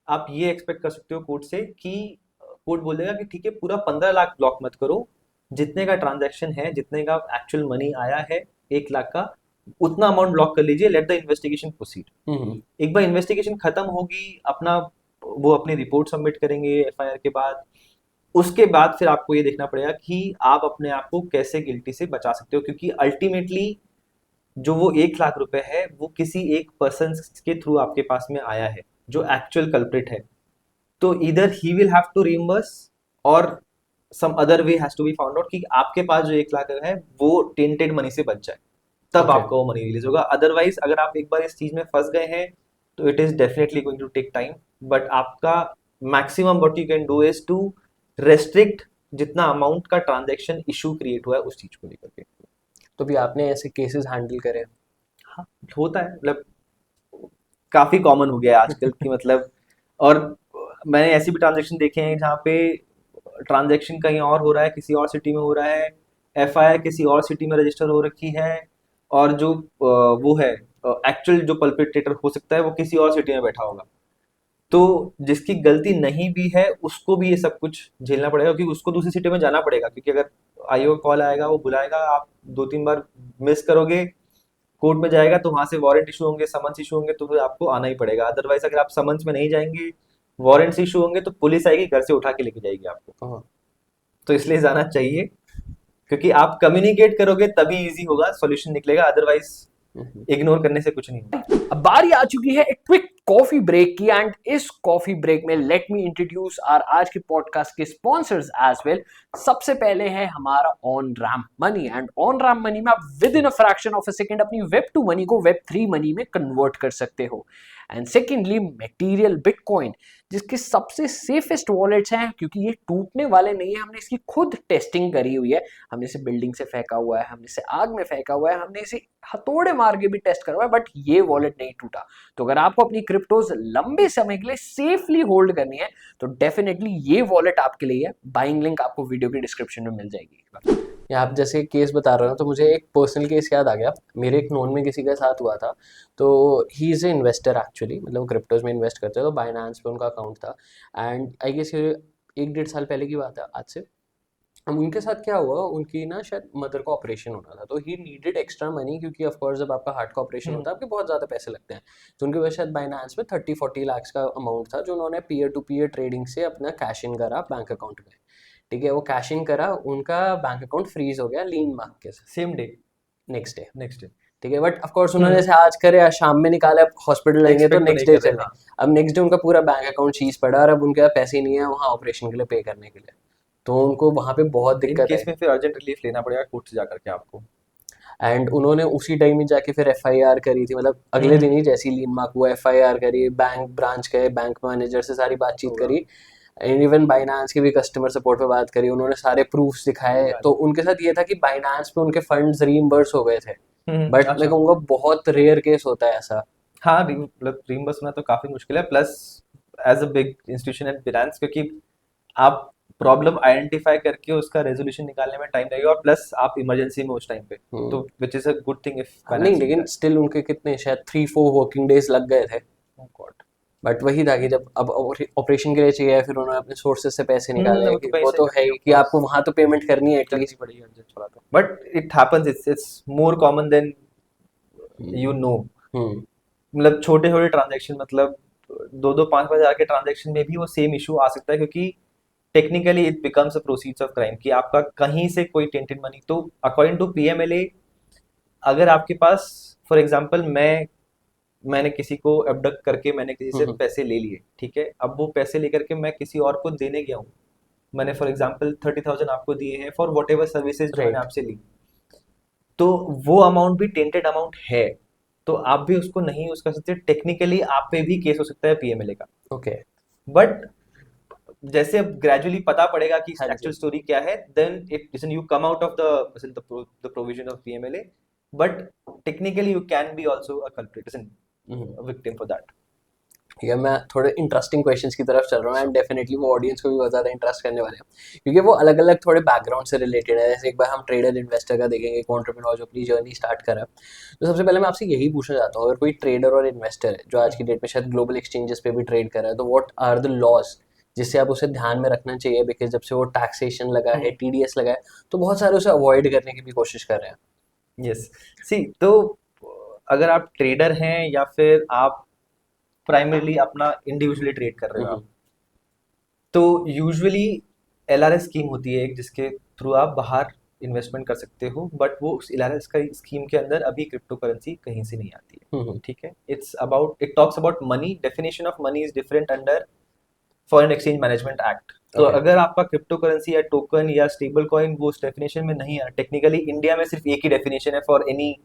S1: आप ये एक्सपेक्ट कर सकते हो कोर्ट से कि कोर्ट बोलेगा कि ठीक है, पूरा 15 लाख ब्लॉक मत करो, जितने का ट्रांजेक्शन है, जितने का एक्चुअल मनी आया है 1 लाख का, उतना अमाउंट ब्लॉक कर लीजिए, लेट द इन्वेस्टिगेशन प्रोसीड। एक बार इन्वेस्टिगेशन खत्म होगी, अपना वो अपनी रिपोर्ट सबमिट करेंगे एफआईआर के बाद, उसके बाद फिर आपको ये देखना पड़ेगा कि आप अपने आप को कैसे गिल्टी से बचा सकते हो, क्योंकि अल्टीमेटली जो वो 1 लाख रुपए है वो किसी एक पर्सन के थ्रू आपके पास में आया है जो एक्चुअल कल्प्रिट है। तो इधर ही विल हैव टू रिइंबर्स और some other way has to be found out कि आपके पास जो 1 लाख है वो टेंटेड मनी से बच जाए, तब आपका वो मनी रिलीज होगा। अदरवाइज अगर आप एक बार इस चीज में फंस गए हैं तो it is definitely going to take time, but आपका maximum what you can do is to restrict जितना अमाउंट का ट्रांजैक्शन इशू क्रिएट हुआ है उस चीज को लेकर के।
S2: तो भी आपने ऐसे केसेस हैंडल करे?
S1: हाँ, होता है, मतलब काफी कॉमन हो गया है आजकल की मतलब। और मैंने ऐसी भी ट्रांजैक्शन देखे हैं जहाँ पे ट्रांजैक्शन कहीं और हो रहा है, किसी और सिटी में हो रहा है, एफआईआर किसी और सिटी में रजिस्टर हो रखी है, और जो वो है एक्चुअल जो पल्पिटेटर हो सकता है वो किसी और सिटी में बैठा होगा। तो जिसकी गलती नहीं भी है उसको भी ये सब कुछ झेलना पड़ेगा, क्योंकि उसको दूसरी सिटी में जाना पड़ेगा, क्योंकि अगर आईओ कॉल आएगा, वो बुलाएगा, आप 2-3 बार मिस करोगे, कोर्ट में जाएगा तो वहां से वारंट इशू होंगे, समन्स इशू होंगे, तो फिर आपको आना ही पड़ेगा। अदरवाइज अगर आप समन्स में नहीं जाएंगे, वारंट्स इशू होंगे, तो पुलिस आएगी, घर से उठा के लेके जाएगी आपको। तो इसलिए जाना चाहिए, क्योंकि आप कम्युनिकेट करोगे तभी इजी होगा, सॉल्यूशन निकलेगा, अदरवाइज इग्नोर करने से कुछ नहीं होगा।
S2: अब बारी आ चुकी है एक क्विक कॉफी ब्रेक की, एंड इस कॉफी ब्रेक में लेट मी इंट्रोड्यूस आवर आज के पॉडकास्ट के स्पॉन्सर्स एज वेल। सबसे पहले है हमारा on ramp money, and on ramp money में आप with in a fraction of a second अपनी वेब 2 मनी को वेब 3 मनी में कन्वर्ट कर सकते हो। एंड सेकेंडली मटेरियल बिटकॉइन, जिसके सबसे सेफेस्ट वॉलेट्स हैं क्योंकि ये टूटने वाले नहीं है। हमने इसकी खुद टेस्टिंग करी हुई है, हमने इसे बिल्डिंग से फेंका हुआ है, हमने इसे आग में फेंका हुआ है, हमने इसे हथौड़े मार के भी टेस्ट करा हुआ है, बट ये वॉलेट नहीं टूटा। तो अगर आपको अपनी क्रिप्टोज लंबे समय के लिए सेफली होल्ड करनी है तो डेफिनेटली ये वॉलेट आपके लिए है। बाइंग लिंक आपको वीडियो के डिस्क्रिप्शन में मिल जाएगी। या आप जैसे केस बता रहे हो तो मुझे एक पर्सनल केस याद आ गया। मेरे एक नोन में किसी के साथ हुआ था, तो he is a investor actually, मतलब क्रिप्टोज में इन्वेस्ट करते हैं। तो बाइनांस पे उनका अकाउंट था एंड आई गेस ये 1-1.5 साल पहले की बात है आज से। अब उनके साथ क्या हुआ, उनकी ना शायद मदर का ऑपरेशन होना था, तो ही नीडेड एक्स्ट्रा मनी, क्योंकि ऑफ कोर्स जब आपका हार्ट का ऑपरेशन होता है आपके बहुत ज़्यादा पैसे लगते हैं। तो उनके पास शायद बाइनांस में 30-40 लाख का अमाउंट था, जो उन्होंने पीयर टू पीयर ट्रेडिंग से अपना कैश इन करा बैंक अकाउंट में। ठीक है, वो कैश इन करा, उनका बैंक अकाउंट फ्रीज हो गया लीन मार्क के साथ
S1: same day,
S2: next day.
S1: Next day
S2: ठीक है, बट ऑफ कोर्स उन्होंने जैसे आज करे आज शाम में निकाले, अब हॉस्पिटल लेंगे तो
S1: एक्सपेक्ट तो
S2: नेक्स्ट
S1: नहीं
S2: डे
S1: कर रहे,
S2: चले।
S1: हाँ।
S2: अब नेक्स्ट डे उनका पूरा बैंक अकाउंट सीज पड़ा और अब उनके पास पैसे ही नहीं है वहाँ ऑपरेशन के लिए पे करने के लिए, तो उनको वहाँ पे बहुत
S1: इन
S2: दिक्कत है।
S1: केस में फिर अर्जेंट रिलीफ लेना पड़ेगा कोर्ट से जाकर के आपको।
S2: एंड उन्होंने उसी टाइम ही जाके फिर एफआईआर करी थी, मतलब अगले दिन ही जैसी लीन मार्क हुआ एफआईआर करी, बैंक ब्रांच गए, बैंक मैनेजर से सारी बातचीत करी, एंड इवन बाइनांस के भी कस्टमर सपोर्ट पे बात करी, उन्होंने सारे प्रूफ्स दिखाए। तो उनके साथ ये था कि बाइनांस पे उनके फंड्स रीइंबर्स हो गए थे, बट मैं
S1: अच्छा।
S2: कहूँगा बहुत रेयर केस होता है ऐसा।
S1: हाँ, मतलब रीइंबर्स होना तो काफी मुश्किल है, plus as a big institution and finance, क्योंकि आप प्रॉब्लम आइडेंटिफाई करके उसका रेजोल्यूशन निकालने में टाइम लगेगा, और प्लस आप इमरजेंसी में उस टाइम पे, तो which is a good thing if
S2: नहीं,
S1: फाइनेंस
S2: लेकिन स्टिल उनके कितने शायद 3-4 वर्किंग डेज लग गए थे। बट वही था कि जब अब ऑपरेशन के लिए चाहिए, फिर उन्होंने अपने सोर्सेज से पैसे निकाले,
S1: वो
S2: कि
S1: तो कहीं
S2: वो
S1: से
S2: तो है
S1: करनी
S2: ही कि आपको वहां तो पेमेंट करनी है
S1: करनी
S2: एटलीस्ट।
S1: पड़ेगी अर्जेंट वाला तो, but it happens, it's more common than you know.
S2: Hmm
S1: मतलब छोटे छोटे ट्रांजैक्शन, मतलब 2-5 हजार के ट्रांजैक्शन में भी वो सेम इशू आ सकता है, क्योंकि technically it becomes a proceeds of crime, कि आपका कहीं से कोई टेंटेड मनी, तो अकॉर्डिंग टू पीएमएलए अगर आपके पास, फॉर एग्जांपल मैंने किसी को अबडक्ट करके मैंने किसी से
S2: हम्म
S1: पैसे ले लिए, ठीक है, अब वो पैसे लेकर के मैं किसी और को देने गया हूँ, मैंने फॉर एग्जांपल 30,000 आपको दिए हैं फॉर वट एवर सर्विसेज जो मैंने
S2: राइट।
S1: आपसे ली, तो वो अमाउंट भी टेंटेड अमाउंट है, तो आप भी उसको नहीं यूज कर सकते, टेक्निकली आप पे भी केस हो सकता है पीएमएलए का।
S2: ओके।
S1: बट जैसे अब ग्रेजुअली पता पड़ेगा कि
S2: हाँ
S1: एक्चुअल
S2: जी।
S1: स्टोरी क्या है, then if listen you come out of the provision of PMLA, but technically you can be also a culprit, listen,
S2: hmm.
S1: A victim for that.
S2: ठीक है, मैं थोड़े इंटरेस्टिंग क्वेश्चंस की तरफ चल रहा हूँ एंड डेफिनेटली वो ऑडियंस को भी बहुत ज़्यादा इंटरेस्ट करने वाले हैं, क्योंकि वो अलग अलग थोड़े बैकग्राउंड से रिलेटेड है। जैसे एक बार हम ट्रेडर इन्वेस्टर का देखेंगे, एक एंटरप्रेन्योर जो अपनी जर्नी स्टार्ट करा। तो सबसे पहले मैं आपसे यही पूछना चाहता हूँ, अगर कोई ट्रेडर और इन्वेस्टर है जो आज की डेट में शायद ग्लोबल एक्सचेंजेस पे भी ट्रेड कर रहा है, तो व्हाट आर द लॉज जिससे आप उसे ध्यान में रखना चाहिए, बिकॉज जब से वो टैक्सेशन लगा है, टीडीएस लगा है, तो बहुत सारे उसे अवॉइड करने की भी कोशिश कर रहे हैं।
S1: यस, सी, तो अगर आप ट्रेडर हैं या फिर आप प्राइमरीली अपना इंडिविजुअली ट्रेड कर रहे हो आप,
S2: हम्म
S1: तो यूजुअली एलआरएस स्कीम होती है एक, जिसके थ्रू आप बाहर इन्वेस्टमेंट कर सकते हो, बट वो उस एलआरएस का स्कीम के अंदर अभी क्रिप्टो करेंसी कहीं से नहीं आती है,
S2: हम्म
S1: ठीक है। It talks about money, definition of money is different under foreign exchange management act. तो
S2: ओके।
S1: अगर आपका क्रिप्टो करेंसी या टोकन या स्टेबल कॉइन वो उस डेफिनेशन में नहीं है, टेक्निकली इंडिया में सिर्फ एक ही डेफिनेशन है for any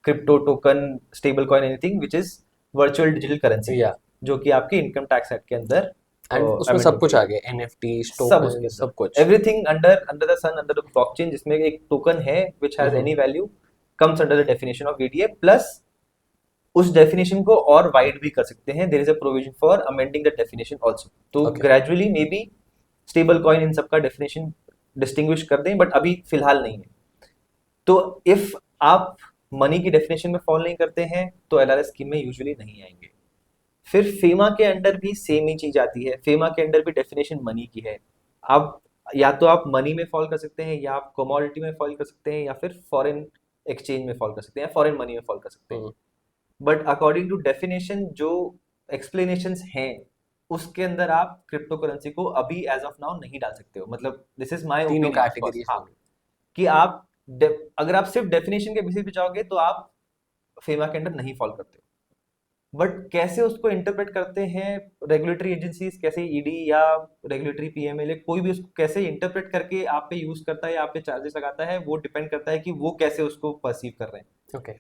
S1: crypto token stable coin anything which is virtual digital currency,
S2: या
S1: जो कि आपके इनकम टैक्स एक्ट के अंदर
S2: एंड उसमें
S1: अमेंड
S2: सब
S1: हो
S2: कुछ
S1: गई
S2: आ
S1: है।
S2: गया, एनएफटी
S1: सब उसके
S2: टोकन
S1: अंदर,
S2: सब कुछ।
S1: Everything under under the sun, under the blockchain, जिसमें एक टोकन है which has
S2: hmm
S1: any value comes under the definition of VDA, plus उस डेफिनेशन को और वाइड भी कर सकते हैं, there is a provision for amending the definition also. तो
S2: okay.
S1: Gradually maybe stable coin in सबका डेफिनेशन डिस्टिंग्विश कर दें, बट अभी फिलहाल नहीं है। तो इफ आप मनी की डेफिनेशन में फॉलो नहीं करते हैं तो एलआरएस स्कीम में यूजुअली नहीं आएंगे। फिर फेमा के अंडर भी सेम ही चीज आती है, फेमा के अंडर भी डेफिनेशन मनी की है। आप या तो आप मनी में फॉल कर सकते हैं, या आप कमोडिटी में फॉल कर सकते हैं, या फिर फॉरेन एक्सचेंज में फॉल कर सकते हैं, फॉरेन मनी में फॉल कर सकते हैं।
S2: हम्म
S1: बट अकॉर्डिंग टू डेफिनेशन जो एक्सप्लेनेशंस हैं उसके अंदर आप क्रिप्टो करेंसी को अभी एज ऑफ नाउ नहीं डाल सकते हो, मतलब दिस इज माय
S2: तीनों
S1: ओपिनियन ऑफ कोर्स,
S2: कैटेगरीज
S1: हाँ,
S2: में।
S1: कि आप अगर आप सिर्फ डेफिनेशन के बेसिस पे जाओगे तो आप फेमा के अंडर नहीं फॉल करते हो, बट कैसे उसको इंटरप्रेट करते हैं रेगुलेटरी एजेंसीज, कैसे ईडी या रेगुलेटरी पीएमएलए, कोई भी उसको कैसे इंटरप्रेट करके आप पे यूज करता है या आप पे चार्जेस लगाता है, वो डिपेंड करता है कि वो कैसे उसको परसीव कर रहे हैं।
S2: Okay.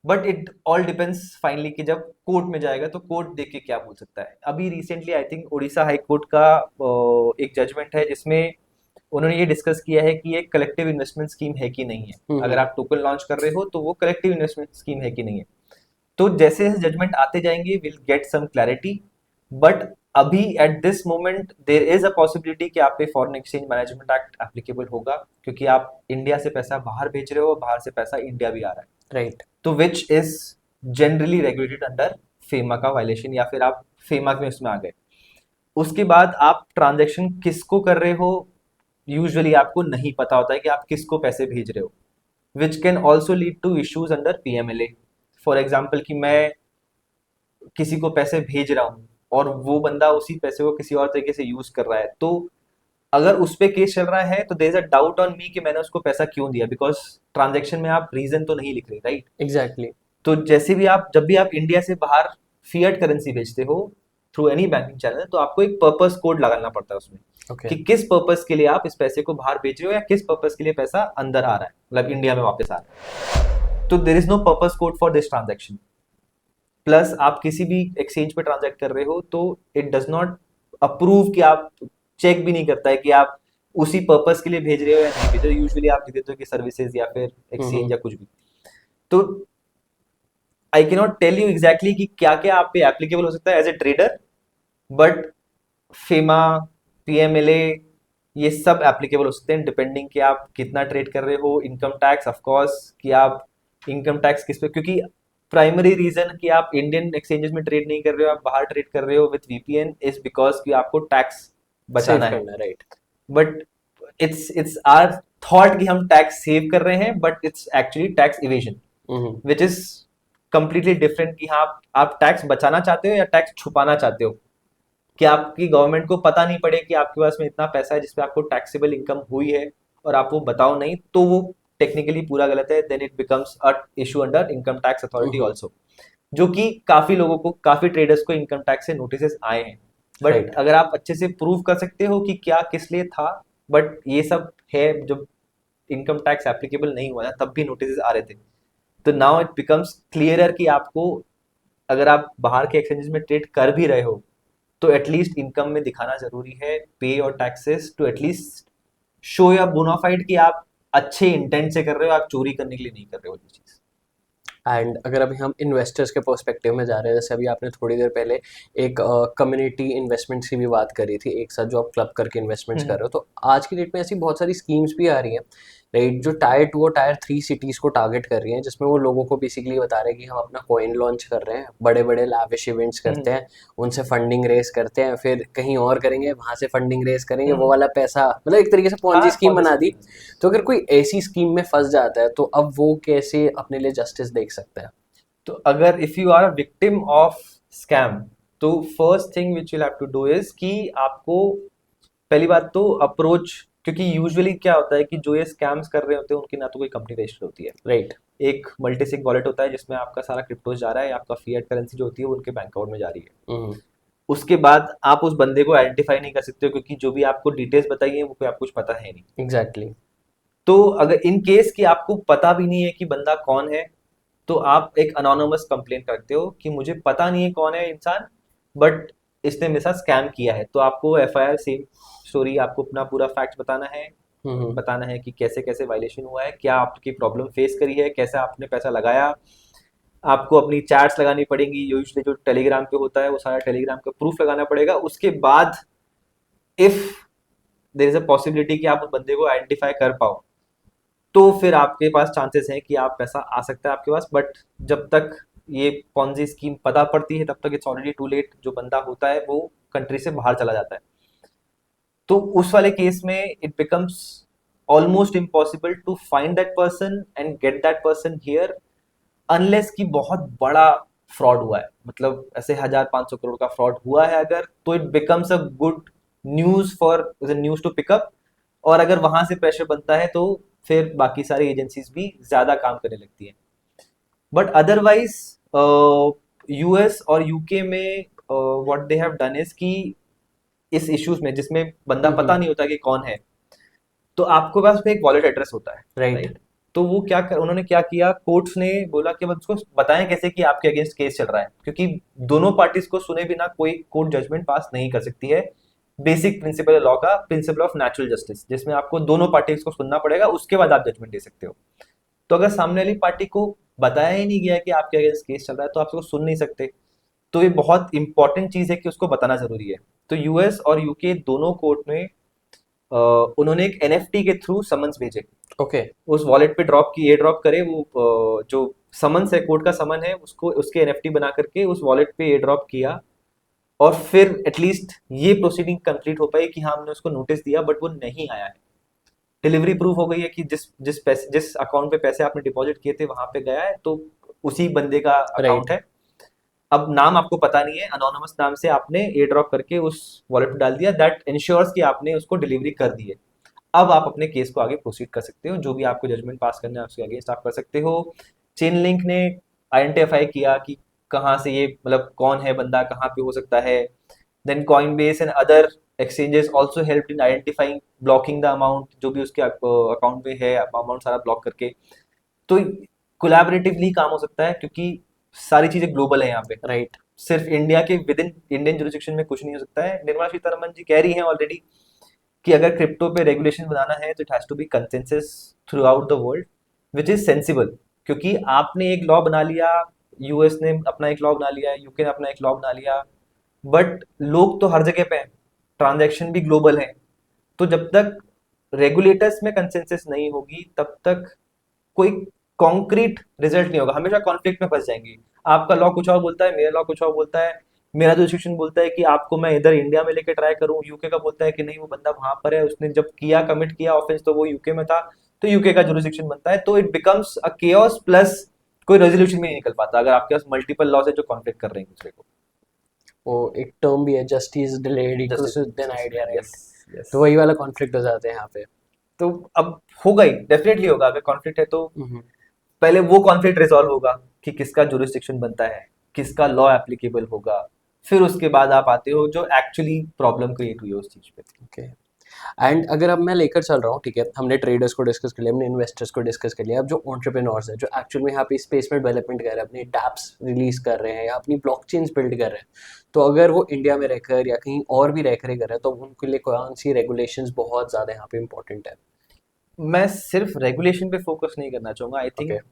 S1: But it all depends finally कि जब कोर्ट में जाएगा तो कोर्ट देख के क्या बोल सकता है। अभी recently I think Orissa high court का एक जजमेंट है जिसमें उन्होंने ये डिस्कस किया है कि ये कलेक्टिव इन्वेस्टमेंट स्कीम है कि नहीं है। अगर आप टोकन लॉन्च कर रहे हो तो वो कलेक्टिव इन्वेस्टमेंट स्कीम है कि नहीं है। तो जैसे जैसे जजमेंट आते जाएंगे will get some clarity. But अभी at this moment there is a possibility कि आप पे foreign exchange management act applicable होगा, क्योंकि आप इंडिया से पैसा बाहर भेज रहे हो, बाहर से पैसा इंडिया भी आ रहा है।
S2: राइट।
S1: तो which is generally regulated under FEMA का वायलेशन, या फिर आप फेमा में उसमें आ गए। उसके बाद आप ट्रांजेक्शन किसको कर रहे हो, यूजुअली आपको नहीं पता होता है कि आप किसको पैसे भेज रहे हो, which can also lead to issues under PMLA. For example कि मैं किसी को पैसे भेज रहा हूँ और वो बंदा उसी पैसे को किसी और तरीके से यूज कर रहा है, तो अगर उस पे केस चल रहा है तो there is a doubt on me कि मैंने उसको पैसा क्यों दिया, बिकॉज ट्रांजेक्शन में आप रीजन तो नहीं लिख रहे, राइट?
S2: एग्जैक्टली।
S1: तो जैसे भी आप जब भी आप इंडिया से बाहर फिएट करेंसी भेजते हो थ्रू एनी बैंकिंग चैनल, तो आपको एक पर्पस कोड लगाना पड़ता है उसमें
S2: ओके।
S1: कि किस पर्पस के लिए आप इस पैसे को बाहर भेज रहे हो या किस पर्पस के लिए पैसा अंदर आ रहा है, मतलब इंडिया में वापस आ रहा है। तो there is no purpose code for this transaction. Plus आप किसी भी एक्सचेंज पे ट्रांजैक्ट कर रहे हो तो इट डज नॉट अप्रूव कि आप चेक भी नहीं करता है कि आप उसी पर्पस के लिए भेज रहे हो या नहीं भेज रहे हो। यूजुअली आप लिख देते हो कि सर्विसेज या फिर एक्सचेंज या कुछ भी। तो I can not tell you exactly कि क्या क्या आप पे एप्लीकेबल हो सकता है as a trader, but FEMA, PMLA, ये सब एप्लीकेबल हो सकते हैं डिपेंडिंग कि आप कितना ट्रेड कर रहे हो। इनकम टैक्स ऑफ कोर्स कि आप इनकम टैक्स किस पे, क्योंकि प्राइमरी रीजन कि आप इंडियन एक्सचेंजेस में ट्रेड नहीं कर रहे हो, आप बाहर ट्रेड कर रहे हो विद वीपीएन इज बिकॉज कि आपको टैक्स बचाना है।
S2: Right.
S1: But it's our thought कि हम टैक्स सेव कर रहे हैं, but it's actually tax evasion, which is completely different. कि हाँ आप टैक्स बचाना चाहते हो या टैक्स छुपाना चाहते हो, कि आपकी गवर्नमेंट को पता नहीं पड़े कि आपके पास में इतना पैसा है जिसपे आपको टैक्सेबल इनकम हुई है और आप वो बताओ नहीं, तो वो टेक्निकली पूरा गलत है। Then it becomes a issue under income tax authority also, जो कि काफी लोगों को, काफी ट्रेडर्स को इनकम टैक्स से नोटिस आए हैं। But
S2: Right.
S1: अगर आप अच्छे से प्रूव कर सकते हो कि क्या किस लिए था, बट ये सब है जब इनकम टैक्स एप्लीकेबल नहीं हुआ था तब भी नोटिस आ रहे थे। तो नाउ इट बिकम्स क्लियरर कि आपको, अगर आप बाहर के एक्सचेंजेस में ट्रेड कर भी रहे हो तो एटलीस्ट इनकम में दिखाना जरूरी है, पे और टैक्सेस टू एटलीस्ट शो या बोनाफाइड कि आप अच्छे इंटेंट से कर रहे हो, आप चोरी करने के लिए नहीं कर रहे हो ये चीज।
S2: एंड अगर अभी हम इन्वेस्टर्स के पर्सपेक्टिव में जा रहे हैं, जैसे अभी आपने थोड़ी देर पहले एक कम्युनिटी इन्वेस्टमेंट्स की भी बात करी थी, एक साथ जो आप क्लब करके इन्वेस्टमेंट्स कर रहे हो, तो आज की डेट में ऐसी बहुत सारी स्कीम्स भी आ रही हैं, राइट, जो टायर 2 और टायर 3 सिटीज़ को टारगेट कर रही हैं, जिसमें वो लोगों को बेसिकली बता रहे हैं कि हम अपना कॉइन लॉन्च कर रहे हैं, बड़े बड़े लाविश इवेंट्स करते हैं, उनसे फंडिंग रेस करते हैं, फिर कहीं और करेंगे, वहाँ से फंडिंग रेस करेंगे, वो वाला पैसा, मतलब एक तरीके से पॉन्जी स्कीम बना दी। तो अगर कोई ऐसी स्कीम में फंस जाता है तो अब वो कैसे अपने लिए जस्टिस देख सकता है?
S1: तो अगर if you are a victim of scam, तो first thing which you have to do is कि आपको पहली बात तो अप्रोच, क्योंकि यूजुअली क्या होता है कि जो ये स्कैम्स कर रहे होते हैं उनकी ना तो कोई कंपनी रजिस्टर्ड होती है,
S2: राइट।
S1: एक मल्टीसिग वॉलेट होता है जिसमें आपका सारा क्रिप्टोज जा रहा है, आपका फिएट करेंसी जो होती है वो उनके बैंक अकाउंट में जा रही है। उसके बाद आप उस बंदे को आइडेंटिफाई नहीं कर सकते हो, क्योंकि जो भी आपको डिटेल्स बताई है वो कोई आपको कुछ पता है नहीं।
S2: एग्जैक्टली।
S1: तो अगर इन केस कि आपको पता भी नहीं है कि बंदा कौन है, तो आप एक अनोनिमस कंप्लेन करते हो कि मुझे पता नहीं है कौन है इंसान, बट इसने मेरे साथ स्कैम किया है। तो आपको एफआईआर सेम स्टोरी, आपको अपना पूरा फैक्ट बताना है कि कैसे कैसे वायलेशन हुआ है, क्या आपकी प्रॉब्लम फेस करी है, कैसे आपने पैसा लगाया। आपको अपनी चैट्स लगानी पड़ेंगी, यूजुअली जो टेलीग्राम पे होता है वो सारा टेलीग्राम का प्रूफ लगाना पड़ेगा। उसके बाद if there is a possibility कि आप उस बंदे को आइडेंटिफाई कर पाओ, तो फिर आपके पास चांसेस हैं कि आप पैसा आ सकता है आपके पास। बट जब तक ये पॉन्जी स्कीम पता पड़ती है तब तक इट्स ऑलरेडी टू लेट। जो बंदा होता है वो कंट्री से बाहर चला जाता है। तो उस वाले केस में it becomes almost impossible to find that person and get that person here, unless कि बहुत बड़ा फ्रॉड हुआ है, मतलब ऐसे 1,500 करोड़ का फ्रॉड हुआ है अगर, तो it becomes a good news for news to pick up. और अगर वहां से प्रेशर बनता है तो फिर बाकी सारी एजेंसीज भी ज्यादा काम करने लगती हैं। बट अदरवाइज यूएस और यूके में what they have done is कि इस इश्यूज में जिसमें बंदा पता नहीं होता कि कौन है, तो आपके पास में एक वॉलेट एड्रेस होता है,
S2: राइट।
S1: राइट? तो वो उन्होंने क्या किया, कोर्ट्स ने बोला कि अब उसको बताएं कैसे कि आपके अगेंस्ट केस चल रहा है, क्योंकि दोनों पार्टीज को सुने बिना कोई कोर्ट जजमेंट पास नहीं कर सकती है। बेसिक प्रिंसिपल लॉ का, प्रिंसिपल ऑफ नेचुरल जस्टिस, जिसमें आपको दोनों पार्टीज को सुनना पड़ेगा, उसके बाद आप जजमेंट दे सकते हो। तो अगर सामने वाली पार्टी को बताया ही नहीं गया कि आपके अगेंस्ट केस चल रहा है, तो आप उसको सुन नहीं सकते। तो ये बहुत इंपॉर्टेंट चीज है कि उसको बताना जरूरी है। तो यूएस और यूके दोनों कोर्ट में उन्होंने एक एनएफटी के थ्रू समन्स भेजे,
S2: ओके।
S1: उस वॉलेट पे ड्रॉप की, ड्रॉप करे वो जो समन्स है, कोर्ट का समन है, उसको उसके एनएफटी बना करके उस वॉलेट पे ड्रॉप किया, और फिर एटलीस्ट ये प्रोसीडिंग कंप्लीट हो पाई कि हाँ हमने उसको नोटिस दिया बट वो नहीं आया है। डिलीवरी प्रूफ हो गई है कि जिस अकाउंट पे पैसे आपने डिपॉजिट किए थे वहां पे गया है, तो उसी बंदे का अकाउंट है। अब नाम आपको पता नहीं है, अनोनिमस नाम से आपने ए ड्रॉप करके उस वॉलेट पे डाल दिया, दैट इंश्योर्स कि आपने उसको डिलीवरी कर दी है। अब आप अपने केस को आगे प्रोसीड कर सकते हो, जो भी आपको जजमेंट पास करना है उसके अगेंस्ट आप कर सकते हो। चेन लिंक ने आइडेंटिफाई किया कि कहाँ से ये, मतलब कौन है बंदा, कहाँ पे हो सकता है। Then Coinbase and other exchanges also helped in identifying blocking the amount, जो भी उसके अकाउंट में है अमाउंट सारा ब्लॉक करके। तो कोलैबोरेटिवली काम हो सकता है, क्योंकि सारी चीजें ग्लोबल है यहाँ पे।
S2: राइट।
S1: सिर्फ इंडिया के विद इन इंडियन जुरिस्डिक्शन में कुछ नहीं हो सकता है। निर्मला सीतारमन जी कह रही हैं ऑलरेडी कि अगर क्रिप्टो पे रेगुलेशन बनाना है तो it has to be consensus throughout the world, which is sensible. क्योंकि आपने एक लॉ बना लिया, यूएस ने अपना एक लॉ बना लिया, यूके ने अपना एक लॉ बना लिया, बट लोग तो हर जगह पे हैं, ट्रांजैक्शन भी ग्लोबल है। तो जब तक रेगुलेटर्स में कंसेंसस नहीं होगी तब तक कोई कॉन्क्रीट रिजल्ट नहीं होगा, हमेशा कॉन्फ्लिक्ट में फंस जाएंगे। आपका लॉ कुछ और बोलता है, मेरा लॉ कुछ और बोलता है। मेरा जो सिचुएशन बोलता है कि आपको मैं इधर इंडिया में लेके ट्राई करूं, यूके का बोलता है कि नहीं वो बंदा वहां पर है, उसने जब किया कमिट किया ऑफेंस तो वो यूके में था, तो यूके का जुरिस्डिक्शन बनता है। तो it becomes a chaos, plus कोई रेजोल्यूशन में नहीं निकल पाता अगर आपके पास मल्टीपल लॉज है जो कॉन्फ्लिक्ट कर रहे हैं दूसरे को।
S2: वो एक टर्म भी है, justice delayed equals to then idea, right?
S1: Yes.
S2: तो वही वाला कॉन्फ्लिक्ट हो जाते हैं यहाँ पे।
S1: तो अब होगा ही, डेफिनेटली होगा, अगर कॉन्फ्लिक्ट है तो
S2: हम्म।
S1: पहले वो कॉन्फ्लिक्ट रिजॉल्व होगा कि किसका जुरिस्डिक्शन बनता है, किसका लॉ एप्लीकेबल होगा, फिर उसके बाद आप आते हो जो एक्चुअली प्रॉब्लम क्रिएट हुई है उस चीज पे।
S2: ओके। एंड अगर अब मैं लेकर चल रहा हूँ, ठीक है, हमने ट्रेडर्स को डिस्कस कर लिया, हमने इन्वेस्टर्स को डिस्कस कर लिया, अब जो एंटरप्रेन्योर्स है, जो एक्चुअल में यहाँ पे स्पेस में डेवलपमेंट कर रहे हैं, अपने डैप्स रिलीज कर रहे हैं या अपनी ब्लॉकचेन्स बिल्ड कर रहे हैं, तो अगर वो इंडिया में रहकर या कहीं और भी रहकर कर रहे हैं, तो उनके लिए कौन सी रेगुलेशंस बहुत ज़्यादा यहाँ पे इंपॉर्टेंट है?
S1: मैं सिर्फ रेगुलेशन पे फोकस नहीं करना चाहूंगा। I think
S2: Okay.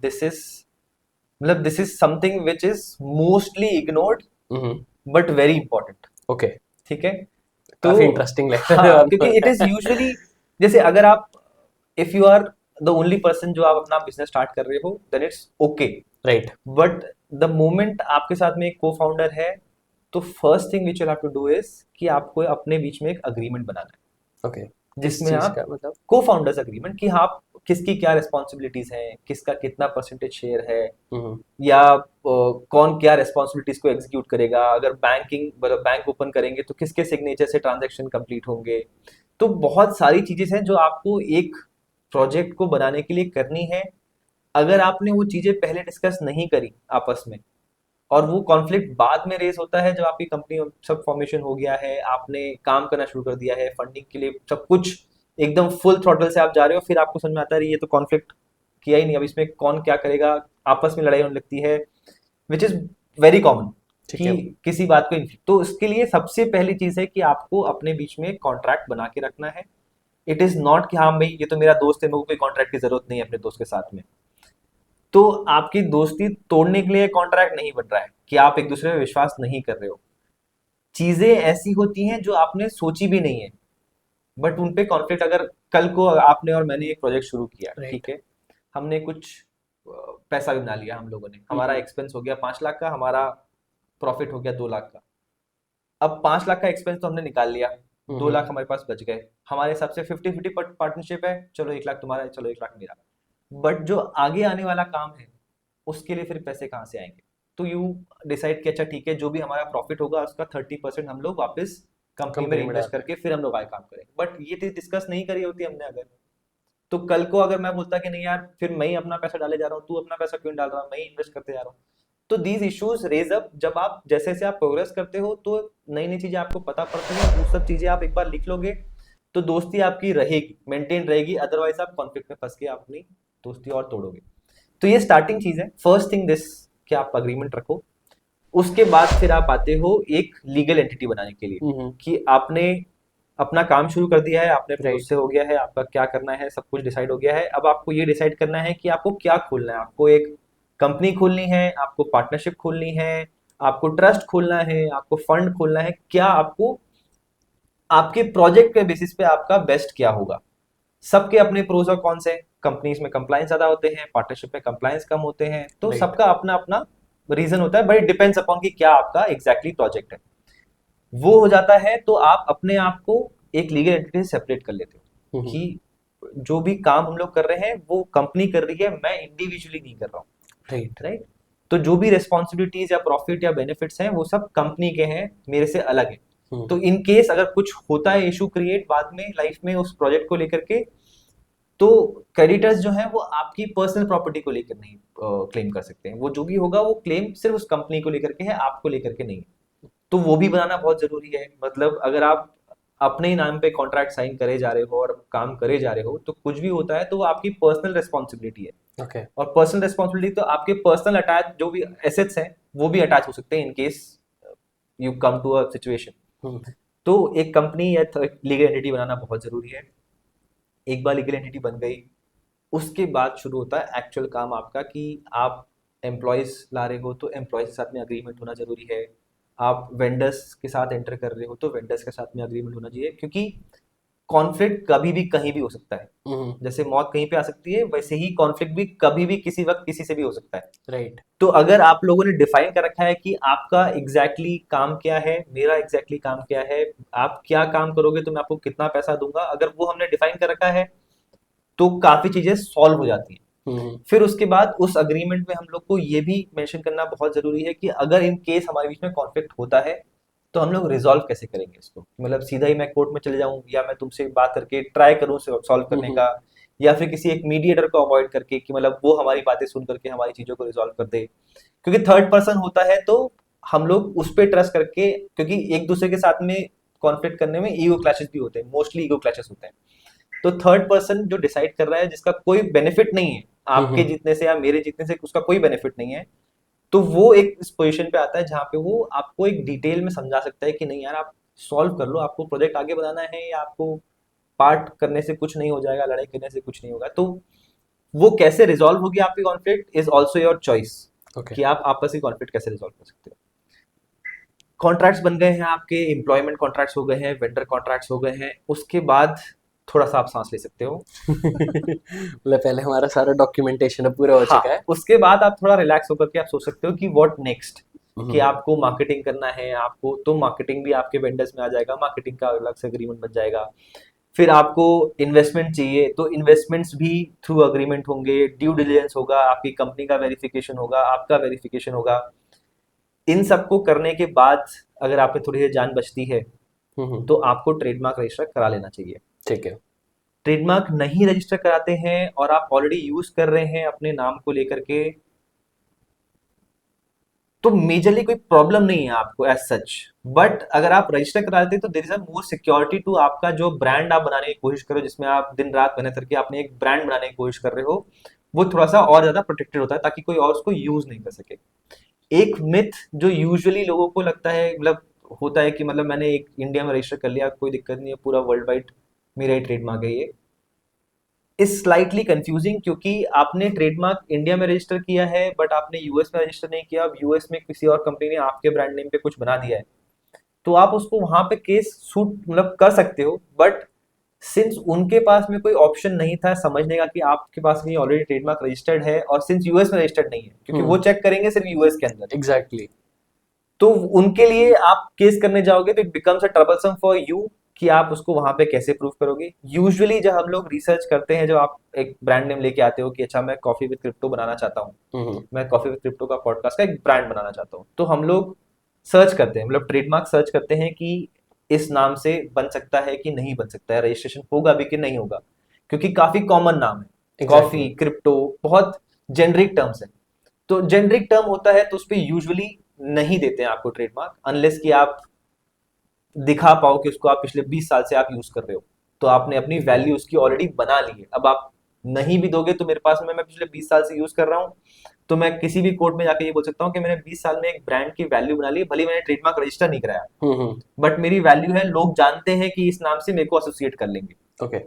S1: This is something which is mostly ignored but very important.
S2: Okay.
S1: ठीक है, तो
S2: काफी इंटरेस्टिंग लग रहा
S1: हाँ,
S2: है।
S1: क्योंकि इट इज यूजुअली, जैसे अगर आप, if you are the only person जो आप अपना बिजनेस स्टार्ट कर रहे हो, then it's okay.
S2: Right.
S1: But the moment आपके साथ में एक को फाउंडर है, तो first thing which you have to do is कि आपको अपने बीच में एक अग्रीमेंट बनाना है,
S2: ओके।
S1: जिसमें आप
S2: मतलब
S1: को फाउंडर्स अग्रीमेंट कि हाँ किसकी क्या रिस्पॉन्सिबिलिटीज हैं, किसका कितना परसेंटेज शेयर है, या कौन क्या रिस्पॉन्सिबिलिटीज को एग्जीक्यूट करेगा। अगर बैंकिंग, मतलब बैंक ओपन करेंगे तो किसके सिग्नेचर से ट्रांजैक्शन कंप्लीट होंगे। तो बहुत सारी चीजें हैं जो आपको एक प्रोजेक्ट को बनाने के लिए करनी है। अगर आपने वो चीजें पहले डिस्कस नहीं करी आपस में, और वो कॉन्फ्लिक्ट बाद में रेज होता है जब आपकी कंपनी सब फॉर्मेशन हो गया है, आपने काम करना शुरू कर दिया है, फंडिंग के लिए सब कुछ एकदम फुल थ्रॉटल से आप जा रहे हो, फिर आपको समझ में आता है ये तो कॉन्फ्लिक्ट किया ही नहीं, अब इसमें कौन क्या करेगा, आपस में लड़ाई होने लगती है, विच इज वेरी कॉमन कि किसी बात को। तो इसके लिए सबसे पहली चीज है कि आपको अपने बीच में कॉन्ट्रैक्ट बना के रखना है। इट इज नॉट कि हाँ भाई ये तो मेरा दोस्त है, मेरे को कोई कॉन्ट्रैक्ट की जरूरत नहीं है अपने दोस्त के साथ में। तो आपकी दोस्ती तोड़ने के लिए कॉन्ट्रैक्ट नहीं बन रहा है कि आप एक दूसरे में विश्वास नहीं कर रहे हो। चीजें ऐसी होती हैं जो आपने सोची भी नहीं है, बट उन पे कॉन्फ्लिक्ट, अगर कल को आपने और मैंने एक प्रोजेक्ट शुरू किया, ठीक है, हमने कुछ पैसा भी बना लिया हम लोगों ने, हमारा एक्सपेंस हो गया 5 लाख का, हमारा प्रॉफिट हो गया 2 लाख का। अब 5 लाख का एक्सपेंस तो हमने निकाल लिया, 2 लाख हमारे पास बच गए, हमारे हिसाब से 50-50 पार्टनरशिप है, चलो 1 लाख तुम्हारा, चलो 1 लाख मेरा। बट जो आगे आने वाला काम है उसके लिए फिर पैसे कहाँ से आएंगे? तो यू डिसाइड कि अच्छा ठीक है, जो भी हमारा प्रॉफिट होगा उसका 30% हम लोग वापस कंपनी में इन्वेस्ट करके फिर हम लोग आगे काम करेंगे। बट ये चीज डिस्कस नहीं करी होती हमने अगर, तो कल को अगर मैं बोलता कि नहीं यार फिर मैं ही अपना पैसा डाले जा रहा हूँ, तू अपना पैसा क्यों डाल रहा, मैं ही इन्वेस्ट करते जा रहा हूँ। तो दीज इश्यूज रेज अप जब आप जैसे जैसे आप प्रोग्रेस करते हो, तो नई नई चीजें आपको पता पड़ती है, वो सब चीजें आप एक बार लिख लोगे तो दोस्ती आपकी रहेगी, मेंटेन रहेगी। अदरवाइज आप कॉन्फ्लिक्ट में फंस के अपनी दोस्ती और तोड़ोगे। तो ये स्टार्टिंग चीज है, फर्स्ट थिंग दिस कि आप अग्रीमेंट रखो। उसके बाद फिर आप आते हो एक लीगल एंटिटी बनाने के लिए कि आपने अपना काम शुरू कर दिया है, आपने अपने
S2: Right.
S1: उससे हो गया है, आपका क्या करना है सब कुछ डिसाइड हो गया है। अब आपको ये डिसाइड करना है कि आपको क्या खोलना है। आपको एक कंपनी खोलनी है, आपको पार्टनरशिप खोलनी है, आपको ट्रस्ट खोलना है, आपको फंड खोलना है, क्या आपको आपके प्रोजेक्ट के बेसिस पे आपका बेस्ट क्या होगा। सबके अपने प्रोज और कॉन्स हैं। कंपनीज में कंप्लायंस ज्यादा होते हैं, पार्टनरशिप में कंप्लायंस कम होते हैं, तो
S2: Right.
S1: सबका अपना अपना रीजन होता है, बट इट डिपेंड्स अपॉन कि क्या आपका एग्जैक्टली प्रोजेक्ट है। वो हो जाता है तो आप अपने आप को एक लीगल एंटिटी से सेपरेट कर लेते हो कि जो भी काम हम लोग कर रहे हैं वो कंपनी कर रही है, मैं इंडिविजुअली नहीं कर रहा हूँ।
S2: राइट।
S1: राइट। तो जो भी रेस्पॉन्सिबिलिटीज या प्रॉफिट या बेनिफिट्स हैं वो सब कंपनी के हैं, मेरे से अलग है। तो इन केस अगर कुछ होता है इशू क्रिएट बाद में लाइफ में उस प्रोजेक्ट को लेकर के, तो क्रेडिटर्स जो है वो आपकी पर्सनल प्रॉपर्टी को लेकर नहीं क्लेम कर सकते हैं। वो जो भी होगा वो क्लेम सिर्फ उस कंपनी को लेकर के है, आपको लेकर के नहीं है। तो वो भी बनाना बहुत जरूरी है। मतलब अगर आप अपने ही नाम पे कॉन्ट्रैक्ट साइन करे जा रहे हो और काम करे जा रहे हो, तो कुछ भी होता है तो वो आपकी पर्सनल रेस्पॉन्सिबिलिटी है।
S2: ओके।
S1: और पर्सनल रेस्पॉन्सिबिलिटी तो आपके पर्सनल अटैच जो भी एसेट्स हैं वो भी अटैच हो सकते हैं in case you come to a situation. तो एक कंपनी या लीगल एंटिटी बनाना बहुत जरूरी है। एक बार लीगल एंटिटी बन गई, उसके बाद शुरू होता है एक्चुअल काम आपका कि आप एम्प्लॉयज ला रहे हो तो एम्प्लॉयज के साथ में अग्रीमेंट होना जरूरी है। आप वेंडर्स के साथ एंटर कर रहे हो तो वेंडर्स के साथ में अग्रीमेंट होना चाहिए, क्योंकि कॉन्फ्लिक्ट कभी भी कहीं भी हो सकता है। जैसे मौत कहीं पे आ सकती है, वैसे ही कॉन्फ्लिक्ट भी कभी भी किसी वक्त किसी से भी हो सकता है।
S2: राइट।
S1: तो अगर आप लोगों ने डिफाइन कर रखा है कि आपका एग्जैक्टली काम क्या है, मेरा एग्जैक्टली काम क्या है, आप क्या काम करोगे तो मैं आपको कितना पैसा दूंगा, अगर वो हमने डिफाइन कर रखा है तो काफी चीजें सॉल्व हो जाती हैं। फिर उसके बाद उस अग्रीमेंट में हम लोग को ये भी मेंशन करना बहुत जरूरी है कि अगर इन केस हमारे बीच में कॉन्फ्लिक्ट होता है तो हम लोग रिजॉल्व कैसे करेंगे इसको। मतलब सीधा ही मैं कोर्ट में चले जाऊं, या मैं तुमसे बात करके ट्राई करूं सॉल्व करने का, या फिर किसी एक मीडिएटर को अवॉइड करके कि मतलब वो हमारी बातें सुन करके हमारी चीजों को रिजॉल्व कर दे। क्योंकि थर्ड पर्सन होता है तो हम लोग उस पर ट्रस्ट करके, क्योंकि एक दूसरे के साथ में कॉन्फ्लिक्ट करने में ईगो क्लैशेस भी होते हैं, मोस्टली ईगो क्लैशेस होते हैं। तो थर्ड पर्सन जो डिसाइड कर रहा है जिसका कोई बेनिफिट नहीं है आपके जीतने से या मेरे जीतने से, उसका कोई बेनिफिट नहीं है, तो वो एक इस पोजीशन पे आता है जहां पे वो आपको एक डिटेल में समझा सकता है कि नहीं यार आप सॉल्व कर लो, आपको प्रोजेक्ट आगे बढ़ाना है, या आपको पार्ट करने से कुछ नहीं हो जाएगा, लड़ाई करने से कुछ नहीं होगा। तो वो कैसे रिजॉल्व होगी आपकी conflict is also your choice, कि आप आपस की कॉन्फ्लिक्ट कैसे रिजॉल्व कर सकते हो। कॉन्ट्रैक्ट्स बन गए हैं आपके, एम्प्लॉयमेंट कॉन्ट्रैक्ट्स हो गए हैं, वेंडर कॉन्ट्रैक्ट्स हो गए हैं, उसके बाद थोड़ा सा आप सांस ले सकते हो।
S2: मतलब पहले हमारा सारा डॉक्यूमेंटेशन पूरा हो चुका है।
S1: उसके बाद आप थोड़ा रिलैक्स होकर के आप सोच सकते हो कि व्हाट नेक्स्ट, कि आपको मार्केटिंग करना है, आपको तो मार्केटिंग भी आपके वेंडर्स में आ जाएगा, मार्केटिंग का अलग से अग्रीमेंट बन जाएगा। फिर आपको इन्वेस्टमेंट चाहिए तो इन्वेस्टमेंट्स भी थ्रू अग्रीमेंट होंगे, ड्यू डिलिजेंस होगा, आपकी कंपनी का वेरिफिकेशन होगा, आपका वेरिफिकेशन होगा। इन सबको करने के बाद अगर आप पे थोड़ी सी जान बचती है तो आपको ट्रेडमार्क रजिस्टर करा लेना चाहिए।
S2: ठीक है।
S1: ट्रेडमार्क नहीं रजिस्टर कराते हैं और आप ऑलरेडी यूज कर रहे हैं अपने नाम को लेकर के, तो मेजरली कोई प्रॉब्लम नहीं है आपको एज सच। बट अगर आप रजिस्टर करा लेते हैं तो there is a more security to आपका जो ब्रांड आप बनाने की कोशिश करो, जिसमें आप दिन रात मेहनत करके आपने एक ब्रांड बनाने की कोशिश कर रहे हो, वो थोड़ा सा और ज्यादा प्रोटेक्टेड होता है ताकि कोई और उसको यूज नहीं कर सके। एक मिथ जो यूजुअली लोगों को लगता है, मतलब होता है कि मतलब मैंने एक इंडिया में रजिस्टर कर लिया, कोई दिक्कत नहीं है, पूरा वर्ल्ड वाइड मेरा ही ट्रेडमार्क है, ये इज स्लाइटली कंफ्यूजिंग। क्योंकि आपने ट्रेडमार्क इंडिया में रजिस्टर किया है बट आपने यूएस में रजिस्टर नहीं किया। अब यूएस में किसी और कंपनी ने आपके ब्रांड नेम पे कुछ बना दिया है तो आप उसको वहां पे केस सूट मतलब कर सकते हो, बट सिंस उनके पास में कोई ऑप्शन नहीं था समझने का कि आपके पास में ऑलरेडी ट्रेडमार्क रजिस्टर्ड है, और सिंस यूएस में रजिस्टर्ड नहीं है, क्योंकि वो चेक करेंगे सिर्फ यूएस के अंदर,
S2: एग्जैक्टली।
S1: तो उनके लिए आप केस करने जाओगे तो it becomes a troublesome for you कि आप उसको वहां पे कैसे प्रूव करोगे। यूजुअली जब हम लोग रिसर्च करते हैं, जब आप एक ब्रांड नेम लेके आते हो कि अच्छा मैं कॉफी विद क्रिप्टो बनाना चाहता हूँ, मैं कॉफी विद क्रिप्टो का पॉडकास्ट का एक ब्रांड बनाना चाहता हूँ, तो हम लोग सर्च करते हैं, मतलब ट्रेडमार्क सर्च करते हैं कि इस नाम से बन सकता है कि नहीं बन सकता है, रजिस्ट्रेशन होगा भी कि नहीं होगा, क्योंकि काफी कॉमन नाम है कॉफी क्रिप्टो, बहुत जेनरिक टर्म्स है। तो जेनरिक टर्म होता है तो उस पर यूजुअली नहीं देते हैं आपको ट्रेडमार्क, अनलेस कि आप दिखा पाओ कि उसको आप पिछले 20 साल से आप यूज कर रहे हो, तो आपने अपनी वैल्यू उसकी ऑलरेडी बना ली है। अब आप नहीं भी दोगे तो मेरे पास में, मैं पिछले 20 साल से यूज कर रहा हूँ, तो मैं किसी भी कोर्ट में जाके ये बोल सकता हूँ कि मैंने 20 साल में एक ब्रांड की वैल्यू बना ली, भले मैंने ट्रेडमार्क रजिस्टर नहीं कराया, बट मेरी वैल्यू है, लोग जानते हैं कि इस नाम से मेरे को एसोसिएट कर लेंगे,
S2: ओके।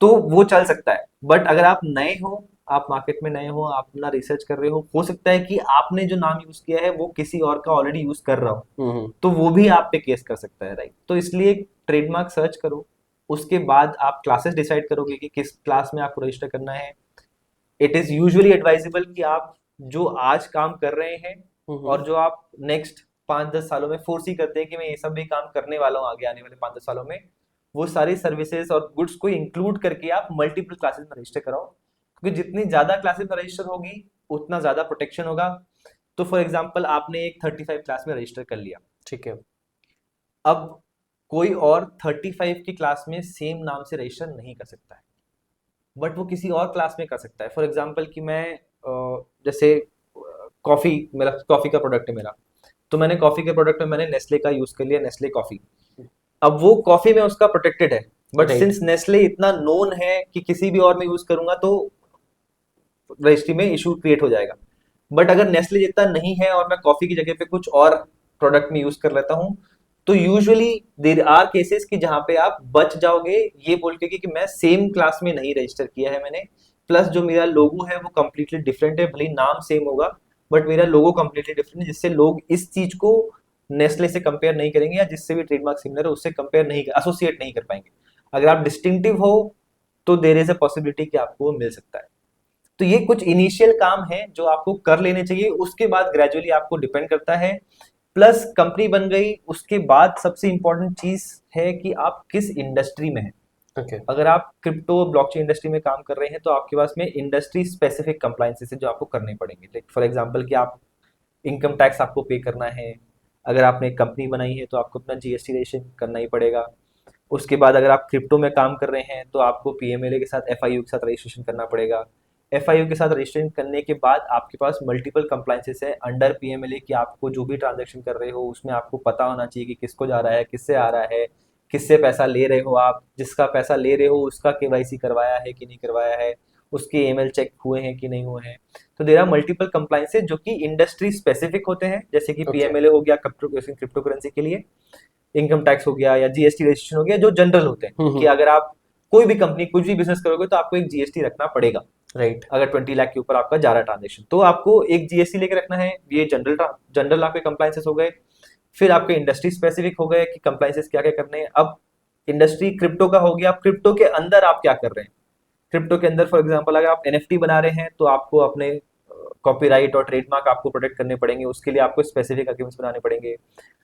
S1: तो वो चल सकता है। बट अगर आप नए हो, आप मार्केट में नए हो, आप अपना रिसर्च कर रहे हो सकता है कि आपने जो नाम यूज किया है वो किसी और का ऑलरेडी यूज कर रहा हो, तो वो भी आप पे केस कर सकता है, राइट। तो इसलिए ट्रेडमार्क सर्च करो, उसके बाद आप क्लासेस डिसाइड करोगे कि किस क्लास में आपको रजिस्टर करना है। इट इज यूजुअली एडवाइजेबल कि आप जो आज काम कर रहे हैं और जो आप नेक्स्ट 5-10 सालों में फोर्सी करते हैं कि मैं ये सब भी काम करने वाला हूँ आगे आने वाले 5-10 सालों में, वो सारी सर्विसेज और गुड्स को इंक्लूड करके आप मल्टीपल क्लासेस में रजिस्टर कराओ, क्योंकि जितनी ज्यादा क्लासेस में रजिस्टर होगी उतना ज्यादा प्रोटेक्शन होगा। तो फॉर एग्जाम्पल आपने एक 35 क्लास में रजिस्टर कर लिया,
S2: ठीक है।
S1: अब कोई और 35 की क्लास में सेम नाम से रजिस्टर नहीं कर सकता है, बट वो किसी और क्लास में कर सकता है। फॉर एग्जाम्पल कि मैं जैसे कॉफी, मेरा कॉफी का प्रोडक्ट है मेरा, तो मैंने कॉफी के प्रोडक्ट में मैंने नेस्ले का यूज कर लिया, नेस्ले कॉफी। अब वो कॉफी में उसका प्रोटेक्टेड है, बट
S2: Right.
S1: सिंस नेस्ले इतना नोन है कि किसी भी और में यूज करूंगा तो रजिस्ट्री में इशू क्रिएट हो जाएगा। बट अगर नेस्ले जितना नहीं है और मैं कॉफी की जगह पे कुछ और प्रोडक्ट में यूज कर लेता हूँ, तो यूजुअली देर आर केसेस कि जहां पे आप बच जाओगे ये बोल के कि मैं सेम क्लास में नहीं रजिस्टर किया है मैंने, प्लस जो मेरा लोगो है वो कम्प्लीटली डिफरेंट है, भले नाम सेम होगा बट मेरा लोगो कम्प्लीटली डिफरेंट है, जिससे लोग इस चीज को नेस्ले से कंपेयर नहीं करेंगे, या जिससे भी ट्रेडमार्क सिमिलर है उससे कंपेयर नहीं, एसोसिएट नहीं कर पाएंगे। अगर आप डिस्टिंक्टिव हो तो देर इज अ पॉसिबिलिटी कि आपको वो मिल सकता है। तो ये कुछ इनिशियल काम है जो आपको कर लेने चाहिए, उसके बाद ग्रेजुअली आपको डिपेंड करता है। प्लस कंपनी बन गई उसके बाद सबसे इंपॉर्टेंट चीज है कि आप किस इंडस्ट्री में हैं।
S2: ओके।
S1: अगर आप क्रिप्टो ब्लॉकचेन इंडस्ट्री में काम कर रहे हैं तो आपके पास में इंडस्ट्री स्पेसिफिक कंप्लायंसेस है जो आपको करने पड़ेंगे, लाइक फॉर एग्जांपल कि आप इनकम टैक्स आपको पे करना है, अगर आपने एक कंपनी बनाई है तो आपको अपना जीएसटी रजिस्ट्रेशन करना ही पड़ेगा। उसके बाद अगर आप क्रिप्टो में काम कर रहे हैं तो आपको पीएमएलए के साथ एफआईयू के साथ रजिस्ट्रेशन करना पड़ेगा। एफआईयू के साथ रजिस्ट्रेशन करने के बाद आपके पास मल्टीपल कंप्लायंसेस है अंडर पीएमएलए कि आपको जो भी ट्रांजैक्शन कर रहे हो उसमें आपको पता होना चाहिए कि किसको जा रहा है, किससे आ रहा है, किससे पैसा ले रहे हो, आप जिसका पैसा ले रहे हो उसका केवाईसी करवाया है कि नहीं करवाया है, उसके ईमेल चेक हुए हैं कि नहीं हुए हैं। तो देयर आर मल्टीपल कंप्लायंसेस जो कि इंडस्ट्री स्पेसिफिक होते हैं, जैसे कि
S2: Okay.
S1: पीएमएलए हो गया क्रिप्टो करेंसी के लिए, इनकम टैक्स हो गया या जीएसटी रजिस्ट्रेशन हो गया, जो जनरल होते हैं कि अगर आप कोई भी कंपनी कुछ भी बिजनेस करोगे तो आपको एक जीएसटी रखना पड़ेगा।
S2: राइट।
S1: अगर 20 लाख के ऊपर आपका जा रहा ट्रांजेक्शन तो आपको एक जीएसटी लेके रखना है। ये जनरल जनरल आपके कंप्लायंसेस हो गए। फिर आपके इंडस्ट्री स्पेसिफिक हो गए कि कंप्लायंसेस क्या क्या करने हैं। अब इंडस्ट्री क्रिप्टो का हो गया, अब क्रिप्टो के अंदर आप क्या कर रहे हैं। क्रिप्टो के अंदर फॉर एग्जांपल अगर आप एनएफटी बना रहे हैं तो आपको अपने कॉपीराइट और ट्रेडमार्क आपको प्रोटेक्ट करने पड़ेंगे, उसके लिए आपको स्पेसिफिक अग्रीमेंट्स बनाने पड़ेंगे।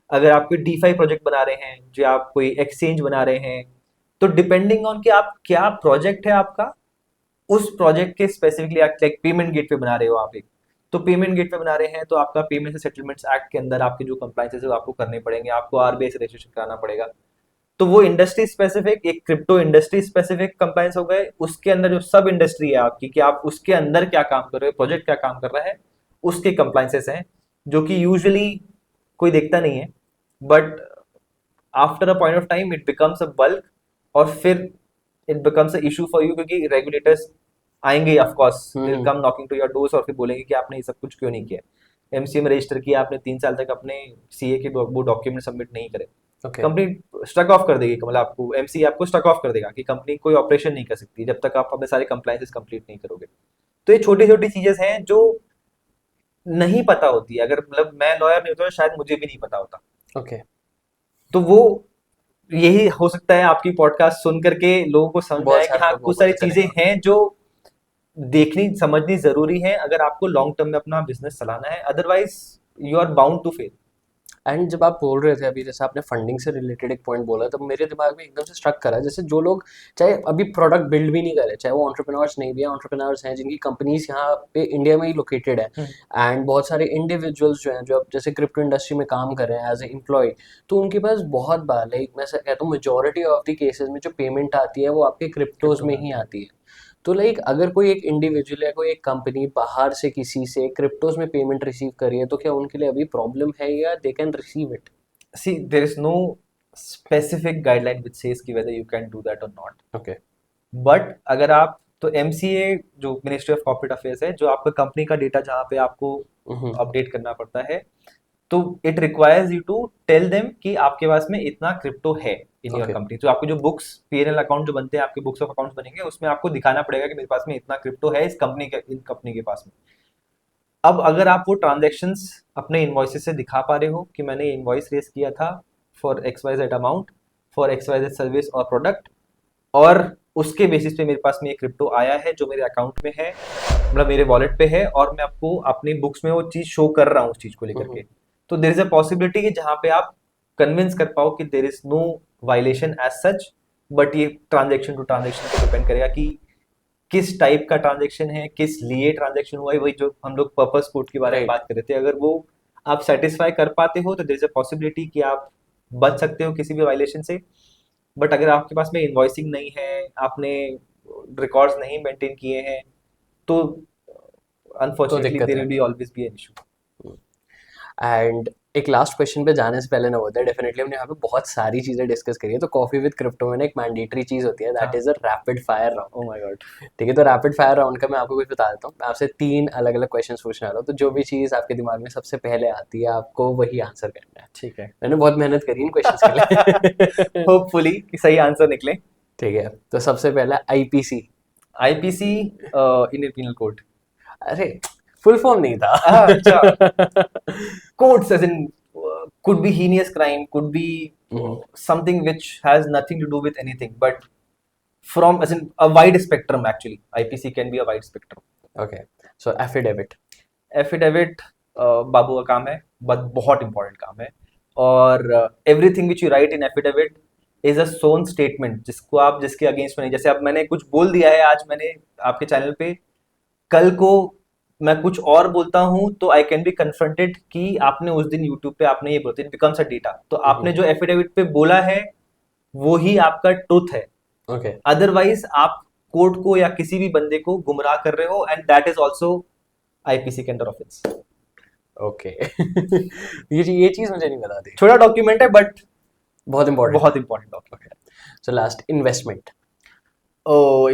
S1: अगर आप कोई डीफाई प्रोजेक्ट बना रहे हैं, जो आप कोई एक्सचेंज बना रहे हैं, तो डिपेंडिंग ऑन कि आप क्या प्रोजेक्ट है आपका, उस प्रोजेक्ट के स्पेसिफिकली आप लाइक पेमेंट गेटवे बना रहे हो आप एक, तो पेमेंट गेटवे बना रहे हैं तो आपका पेमेंट से सेटलमेंट्स एक्ट के अंदर आपके जो कंप्लायंसेस है वो आपको करने पड़ेंगे, आपको आरबीआई से रजिस्ट्रेशन कराना पड़ेगा। तो वो इंडस्ट्री स्पेसिफिक, एक क्रिप्टो इंडस्ट्री स्पेसिफिक कंप्लायंस हो गए। उसके अंदर जो सब इंडस्ट्री है आपकी कि आप उसके अंदर क्या काम कर रहे हो, प्रोजेक्ट क्या काम कर रहा है, उसके कंप्लायंसेस हैं जो कि यूजुअली कोई देखता नहीं है, but after a point of time it becomes a bulk, और फिर it becomes a issue for you, क्योंकि रेगुलेटर्स आएंगे of course, they will come knocking to your doors और फिर बोलेंगे कि आपने ये सब कुछ क्यों नहीं किया, एमसीए में रजिस्टर किया आपने 3 साल तक अपने सीए के वो डॉक्यूमेंट सबमिट नहीं करे,
S2: ओके।
S1: कंपनी स्टक ऑफ कर देगी, मतलब आपको एमसीए आपको स्टक ऑफ कर देगा कि कंपनी कोई ऑपरेशन नहीं कर सकती जब तक आप अपने सारे कंप्लायंसेस कंप्लीट नहीं करोगे। तो ये छोटी छोटी चीजें हैं जो नहीं पता होती है, अगर मतलब मैं लॉयर नहीं होता तो शायद मुझे भी नहीं पता होता।
S2: ओके।
S1: तो वो यही हो सकता है आपकी पॉडकास्ट सुन करके लोगों को समझ में
S2: बहुत
S1: आए कि
S2: सारे
S1: हाँ
S2: लोगों
S1: कुछ
S2: को
S1: सारी
S2: पता
S1: चीजें
S2: चलेगा।
S1: हैं जो देखनी समझनी जरूरी है अगर आपको लॉन्ग टर्म में अपना बिजनेस चलाना है, otherwise you are bound to fail.
S2: And जब आप बोल रहे थे अभी, जैसे आपने फंडिंग से रिलेटेड एक पॉइंट बोला, तब मेरे दिमाग में एकदम से स्ट्रक करा, जैसे जो लोग चाहे अभी प्रोडक्ट बिल्ड भी नहीं करे, चाहे वो एंटरप्रेन्योर्स नहीं भी है, एंटरप्रेन्योर्स हैं जिनकी कंपनीज यहाँ पे इंडिया में ही लोकेटेड है, एंड बहुत सारे इंडिविजुअल्स जो हैं जो अब जैसे क्रिप्टो इंडस्ट्री में काम कर रहे हैं एज ए एम्प्लॉय, तो उनके पास बहुत बार, लाइक मैं कहता हूँ मेजोरिटी ऑफ द केसेस में जो पेमेंट आती है वो आपके क्रिप्टोज में ही आती है। तो लाइक अगर कोई एक इंडिविजुअल या कोई एक कंपनी बाहर से किसी से क्रिप्टोज में पेमेंट रिसीव करी है, तो क्या उनके लिए अभी प्रॉब्लम है या they can receive it?
S1: See, there is no specific guideline which says कि whether you can do that or not.
S2: Okay.
S1: But अगर आप तो MCA जो मिनिस्ट्री ऑफ कॉर्पोरेट अफेयर्स है, जो आपका कंपनी का डेटा जहाँ पे आपको अपडेट करना पड़ता है, तो it requires you to tell them कि आपके पास में इतना क्रिप्टो है इन योर
S2: Okay.
S1: कंपनी। तो आपके जो बुक्स P&L अकाउंट जो बनते हैं, आपके बुक्स ऑफ अकाउंट्स बनेंगे, उसमें आपको दिखाना पड़ेगा कि मेरे पास में इतना क्रिप्टो है इस कंपनी के पास में। अब अगर आप वो ट्रांजैक्शंस अपने इनवॉइसेस से दिखा पा रहे हो कि मैंने इनवॉइस रेस किया था for XYZ amount for XYZ service और प्रोडक्ट, और उसके बेसिस पे मेरे पास में ये क्रिप्टो आया है जो मेरे अकाउंट में है, मतलब मेरे वॉलेट पे है, और मैं आपको अपनी बुक्स में वो चीज शो कर रहा हूँ उस चीज को लेकर के, तो देयर इज अ पॉसिबिलिटी कि जहाँ पे आप कन्विंस कर पाओ कि there is no violation as such, but ये ट्रांजेक्शन टू ट्रांजेक्शन पे डिपेंड करेगा कि किस टाइप का ट्रांजेक्शन है, किस लिए ट्रांजेक्शन हुआ है, वही जो हम लोग पर्पस कोड के बारे में
S2: Right.
S1: बात कर रहे थे। अगर वो आप सेटिस्फाई कर पाते हो तो देयर इज अ पॉसिबिलिटी कि आप बच सकते हो किसी भी वायलेशन से। बट अगर आपके पास में इनवॉइसिंग नहीं है, आपने रिकॉर्ड्स नहीं मेंटेन किए हैं, तो
S2: तो
S1: अनफॉर्चुनेटली
S2: दिक्कत
S1: देयर
S2: है।
S1: Will be always be an issue.
S2: And एक लास्ट क्वेश्चन पे जाने से पहले ना होता है, डेफिनेटली हमने यहाँ पे बहुत सारी चीजें डिस्कस करी है, तो कॉफी विद क्रिप्टो में ना एक मैंडेटरी चीज होती है, दैट
S1: हाँ।
S2: Is a rapid fire round.
S1: Oh my God.
S2: ठीक है, तो रैपिड फायर राउंड का मैं आपको कुछ बता देता हूँ। मैं आपसे 3 अलग अलग क्वेश्चन पूछने वाला हूँ, तो जो भी चीज आपके दिमाग में सबसे पहले आती है आपको वही आंसर करना है।
S1: ठीक है।
S2: मैंने बहुत मेहनत करी इन क्वेश्चंस के लिए।
S1: होपफुली कि सही आंसर निकले।
S2: ठीक है, तो सबसे पहला IPC.
S1: IPC Indian penal code.
S2: अरे फुल फॉर्म नहीं था।
S1: अच्छा। Codes as in could be heinous crime, could be something which has nothing to do with anything, but from as in a wide spectrum actually. IPC can be a wide spectrum.
S2: Okay, so affidavit.
S1: Affidavit बाबू का काम है, but बहुत important काम है, और everything which you write in affidavit is a sworn statement, जिसको आप जिसके अगेंस्ट में नहीं, जैसे अब मैंने कुछ बोल दिया है आज मैंने आपके चैनल पे, कल को मैं कुछ और बोलता हूं तो आई कैन बी कन्फ्रंटेड कि आपने उस दिन यूट्यूब पे आपने ये बोलते, इट बिकम्स अ डेटा। तो आपने जो एफिडेविट पे बोला है वो ही आपका ट्रुथ है,
S2: ओके,
S1: अदरवाइज आप कोर्ट को या किसी भी बंदे को गुमराह कर रहे हो, and that is also IPC के अंडर ऑफेंस।
S2: ओके। ये चीज मुझे नहीं पता थी।
S1: छोटा डॉक्यूमेंट है बट
S2: बहुत इंपॉर्टेंट।
S1: बहुत इंपॉर्टेंट डॉक्यूमेंट है।
S2: So last, investment.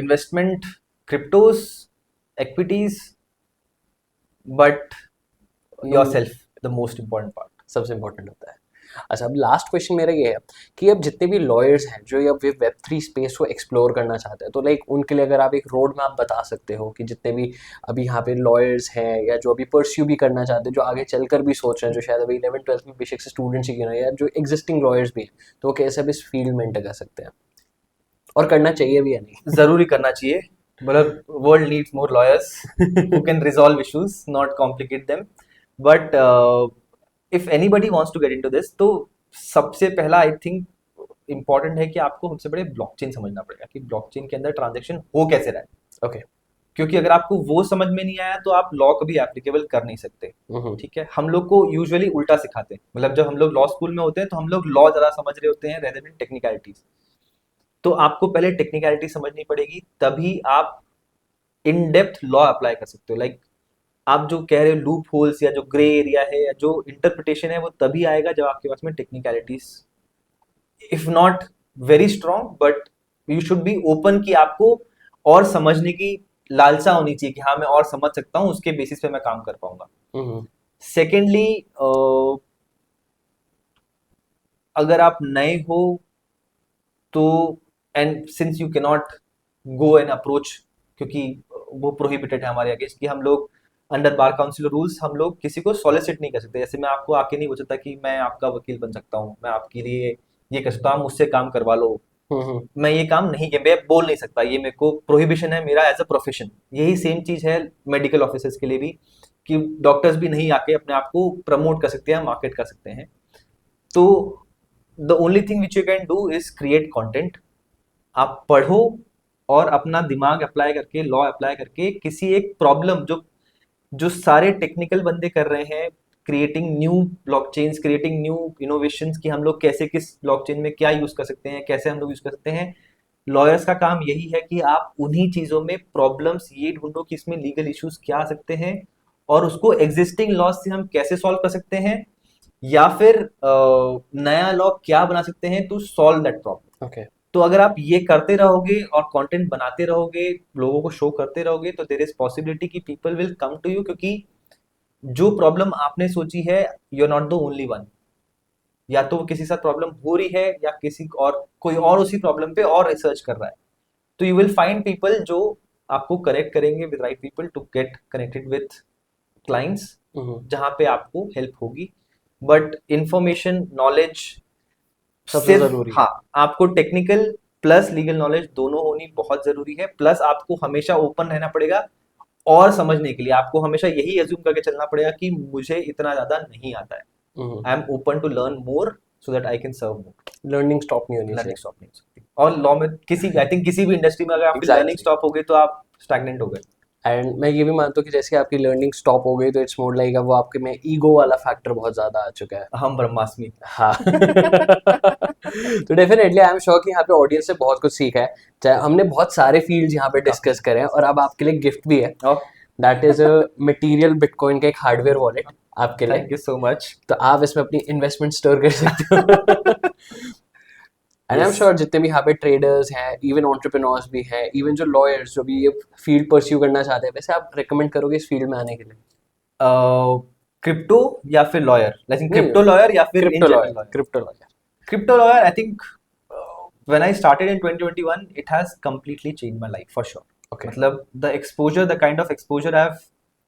S1: Investment, cryptos, equities, but yourself the most important part.
S2: सबसे इंपॉर्टेंट होता है। अच्छा, अब लास्ट क्वेश्चन मेरा ये है कि अब जितने भी लॉयर्स हैं जो अब वेब3 स्पेस को एक्सप्लोर करना चाहते हैं, तो लाइक उनके लिए अगर आप एक रोड मैप बता सकते हो कि जितने भी अभी यहाँ पे लॉयर्स हैं या जो अभी परस्यू भी करना चाहते हैं, जो आगे चलकर भी सोच रहे हैं, जो शायद अभी 11th-12th में बेशक से स्टूडेंट्स ही क्यों ना, या जो एग्जिस्टिंग लॉयर्स भी हैं, तो वो कैसे अब इस फील्ड में एंटर कर सकते हैं और करना चाहिए भी या नहीं?
S1: जरूरी करना चाहिए, मतलब world needs more lawyers who can resolve issues, not complicate them. But if anybody wants to get into this, तो सबसे पहला आई थिंक इम्पॉर्टेंट है कि आपको सबसे बड़े ब्लॉकचेन समझना पड़ेगा कि ब्लॉकचेन के अंदर ट्रांजैक्शन हो कैसे रहा है।
S2: ओके,
S1: क्योंकि अगर आपको वो समझ में नहीं आया तो आप लॉ कभी एप्लीकेबल कर नहीं सकते। ठीक है, हम लोग को यूजुअली उल्टा सिखाते हैं, मतलब जब हम लोग लॉ स्कूल में होते हैं तो हम लोग लॉ जरा समझ रहे होते हैं रेदर देन टेक्निकलिटीज। तो आपको पहले टेक्निकलिटी समझनी पड़ेगी, तभी आप इन डेप्थ लॉ अप्लाई कर सकते हो। लाइक आप जो कह रहे हो लूप होल्स या जो ग्रे एरिया है या जो इंटरप्रिटेशन है, वो तभी आएगा जब आपके पास में technicalities if not very strong, but you should be open कि आपको और समझने की लालसा होनी चाहिए कि हाँ मैं और समझ सकता हूँ, उसके बेसिस पे मैं काम कर पाऊंगा। सेकेंडली, अगर आप नए हो तो, and since you cannot go and approach, क्योंकि वो प्रोहिबिटेड है हमारे अगेंस्ट कि हम लोग अंडर बार काउंसिल रूल्स हम लोग किसी को सॉलिसिट नहीं कर सकते। जैसे मैं आपको आके नहीं बोल सकता कि मैं आपका वकील बन सकता हूँ, मैं आपके लिए ये कर सकता हूँ, मुझसे काम करवा लो। मैं ये काम नहीं किया, मैं बोल नहीं सकता, ये मेरे को प्रोहिबिशन है मेरा एज अ प्रोफेशन। यही सेम चीज है मेडिकल ऑफिसर्स के लिए भी, कि डॉक्टर्स भी नहीं आके अपने आप को प्रमोट कर सकते हैं, मार्केट कर सकते हैं। तो the only thing which you can do is create content. आप पढ़ो और अपना दिमाग अप्लाई करके, लॉ अप्लाई करके किसी एक प्रॉब्लम जो जो सारे टेक्निकल बंदे कर रहे हैं, creating new blockchains, creating new innovations, कि हम लोग कैसे किस ब्लॉकचेन में क्या यूज कर सकते हैं, कैसे हम लोग यूज कर सकते हैं। लॉयर्स का काम यही है कि आप उन्हीं चीजों में प्रॉब्लम्स ये ढूंढो कि इसमें लीगल इश्यूज क्या आ सकते हैं और उसको एग्जिस्टिंग लॉ से हम कैसे सॉल्व कर सकते हैं, या फिर नया लॉ क्या बना सकते हैं to solve that problem.
S2: Okay,
S1: तो अगर आप ये करते रहोगे और कंटेंट बनाते रहोगे, लोगों को शो करते रहोगे, तो देयर इज पॉसिबिलिटी कि people will come to you, क्योंकि जो प्रॉब्लम आपने सोची है, you are not the only one. या तो किसी के साथ प्रॉब्लम हो रही है, या किसी और कोई और उसी प्रॉब्लम पे और रिसर्च कर रहा है, तो यू विल फाइंड पीपल जो आपको कनेक्ट करेंगे with right people to get connected with clients, जहाँ पे आपको हेल्प होगी। बट इंफॉर्मेशन, नॉलेज
S2: सबसे जरूरी है।
S1: हाँ, आपको टेक्निकल प्लस लीगल नॉलेज दोनों होनी बहुत जरूरी है। प्लस आपको हमेशा ओपन रहना पड़ेगा, और समझने के लिए आपको हमेशा यही एज्यूम करके चलना पड़ेगा कि मुझे इतना ज्यादा नहीं आता है, I am open to learn more so that I can serve more.
S2: Learning stop नहीं होनी चाहिए।
S1: लर्निंग स्टॉप नहीं हो सकती। और लॉ में आई थिंक किसी भी इंडस्ट्री में अगर आपकी
S2: Exactly.
S1: लर्निंग स्टॉप हो गई तो आप स्टैग्नेंट हो गए।
S2: एंड मैं ये भी मानता हूँ कि जैसे आपकी लर्निंग स्टॉप हो गई तो इट्स मोर लाइक वो आपके में ईगो वाला फैक्टर बहुत ज्यादा आ चुका है।
S1: हम ब्रह्मास्मि।
S2: हाँ। तो डेफिनेटली आई एम श्योर कि यहाँ पे ऑडियंस से बहुत कुछ सीखा है। चाहे हमने बहुत सारे फील्ड्स यहाँ पे डिस्कस करे हैं, और अब आपके लिए गिफ्ट भी है, दैट इज मटेरियल बिटकॉइन का एक हार्डवेयर वॉलेट आपके लिए।
S1: Thank you so much.
S2: तो आप इसमें अपनी इन्वेस्टमेंट स्टोर कर सकते हो। एंड आई एम श्योर जितने भी यहाँ पे ट्रेडर्स हैं, इवन एंटरप्रेन्योर्स भी हैं, इवन जो लॉयर्स जो भी ये फील्ड परस्यू करना चाहते हैं, वैसे आप रिकमेंड करोगे इस फील्ड में आने के लिए?
S1: क्रिप्टो या फिर लॉयर, लेकिन क्रिप्टो लॉयर या फिर
S2: crypto lawyer. Crypto lawyer,
S1: crypto lawyer, I think when I started in 2021, it has completely changed my life for sure.
S2: Okay.
S1: मतलब the exposure, the kind of exposure I've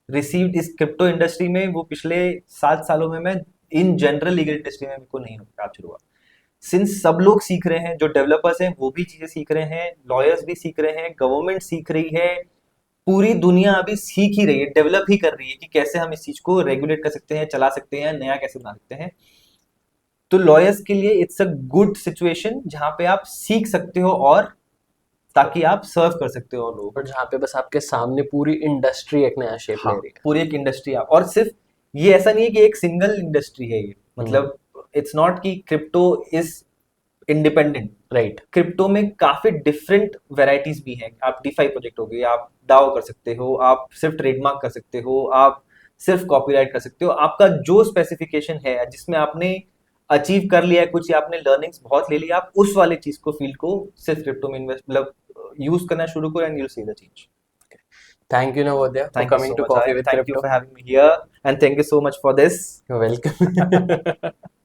S1: received इस crypto industry में, वो पिछले 7 सालों में मैं in general legal industry में मेरे को नहीं कैप्चर हुआ। सिंस सब लोग सीख रहे हैं, जो डेवलपर्स हैं वो भी चीजें सीख रहे हैं, लॉयर्स भी सीख रहे हैं, गवर्नमेंट सीख रही है, पूरी दुनिया अभी सीख ही रही है, डेवलप ही कर रही है कि कैसे हम इस चीज को रेगुलेट कर सकते हैं, चला सकते हैं, नया कैसे बना सकते हैं। तो लॉयर्स के लिए इट्स अ गुड सिचुएशन जहां पे आप सीख सकते हो, और ताकि आप सर्व कर सकते हो और लोगों को,
S2: और जहाँ पे बस आपके सामने पूरी इंडस्ट्री एक नया शेप ले रही है।
S1: पूरी एक इंडस्ट्री। और सिर्फ ये ऐसा नहीं है कि एक सिंगल इंडस्ट्री है ये, मतलब इट्स नॉट कि crypto is independent,
S2: right.
S1: Crypto में काफी डिफरेंट वेराइटीज भी हैं। आप डीफाई प्रोजेक्ट हो गए, आप डाओ कर सकते हो, आप सिर्फ ट्रेडमार्क कर सकते हो, आप सिर्फ कॉपीराइट कर सकते हो। आपका जो स्पेसिफिकेशन है, जिसमें आपने अचीव कर लिया है कुछ, या आपने लर्निंग्स बहुत ले लिया, आप उस वाले चीज को, फील्ड को सिर्फ क्रिप्टो में इन्वेस्ट मतलब यूज करना शुरू करो, and you will see the change.
S2: Thank you, Navodaya, for
S1: Thank you
S2: coming
S1: so
S2: to
S1: much.
S2: Coffee with
S1: Thank
S2: Crypto.
S1: you for having me here, and thank you so much for this.
S2: You're welcome.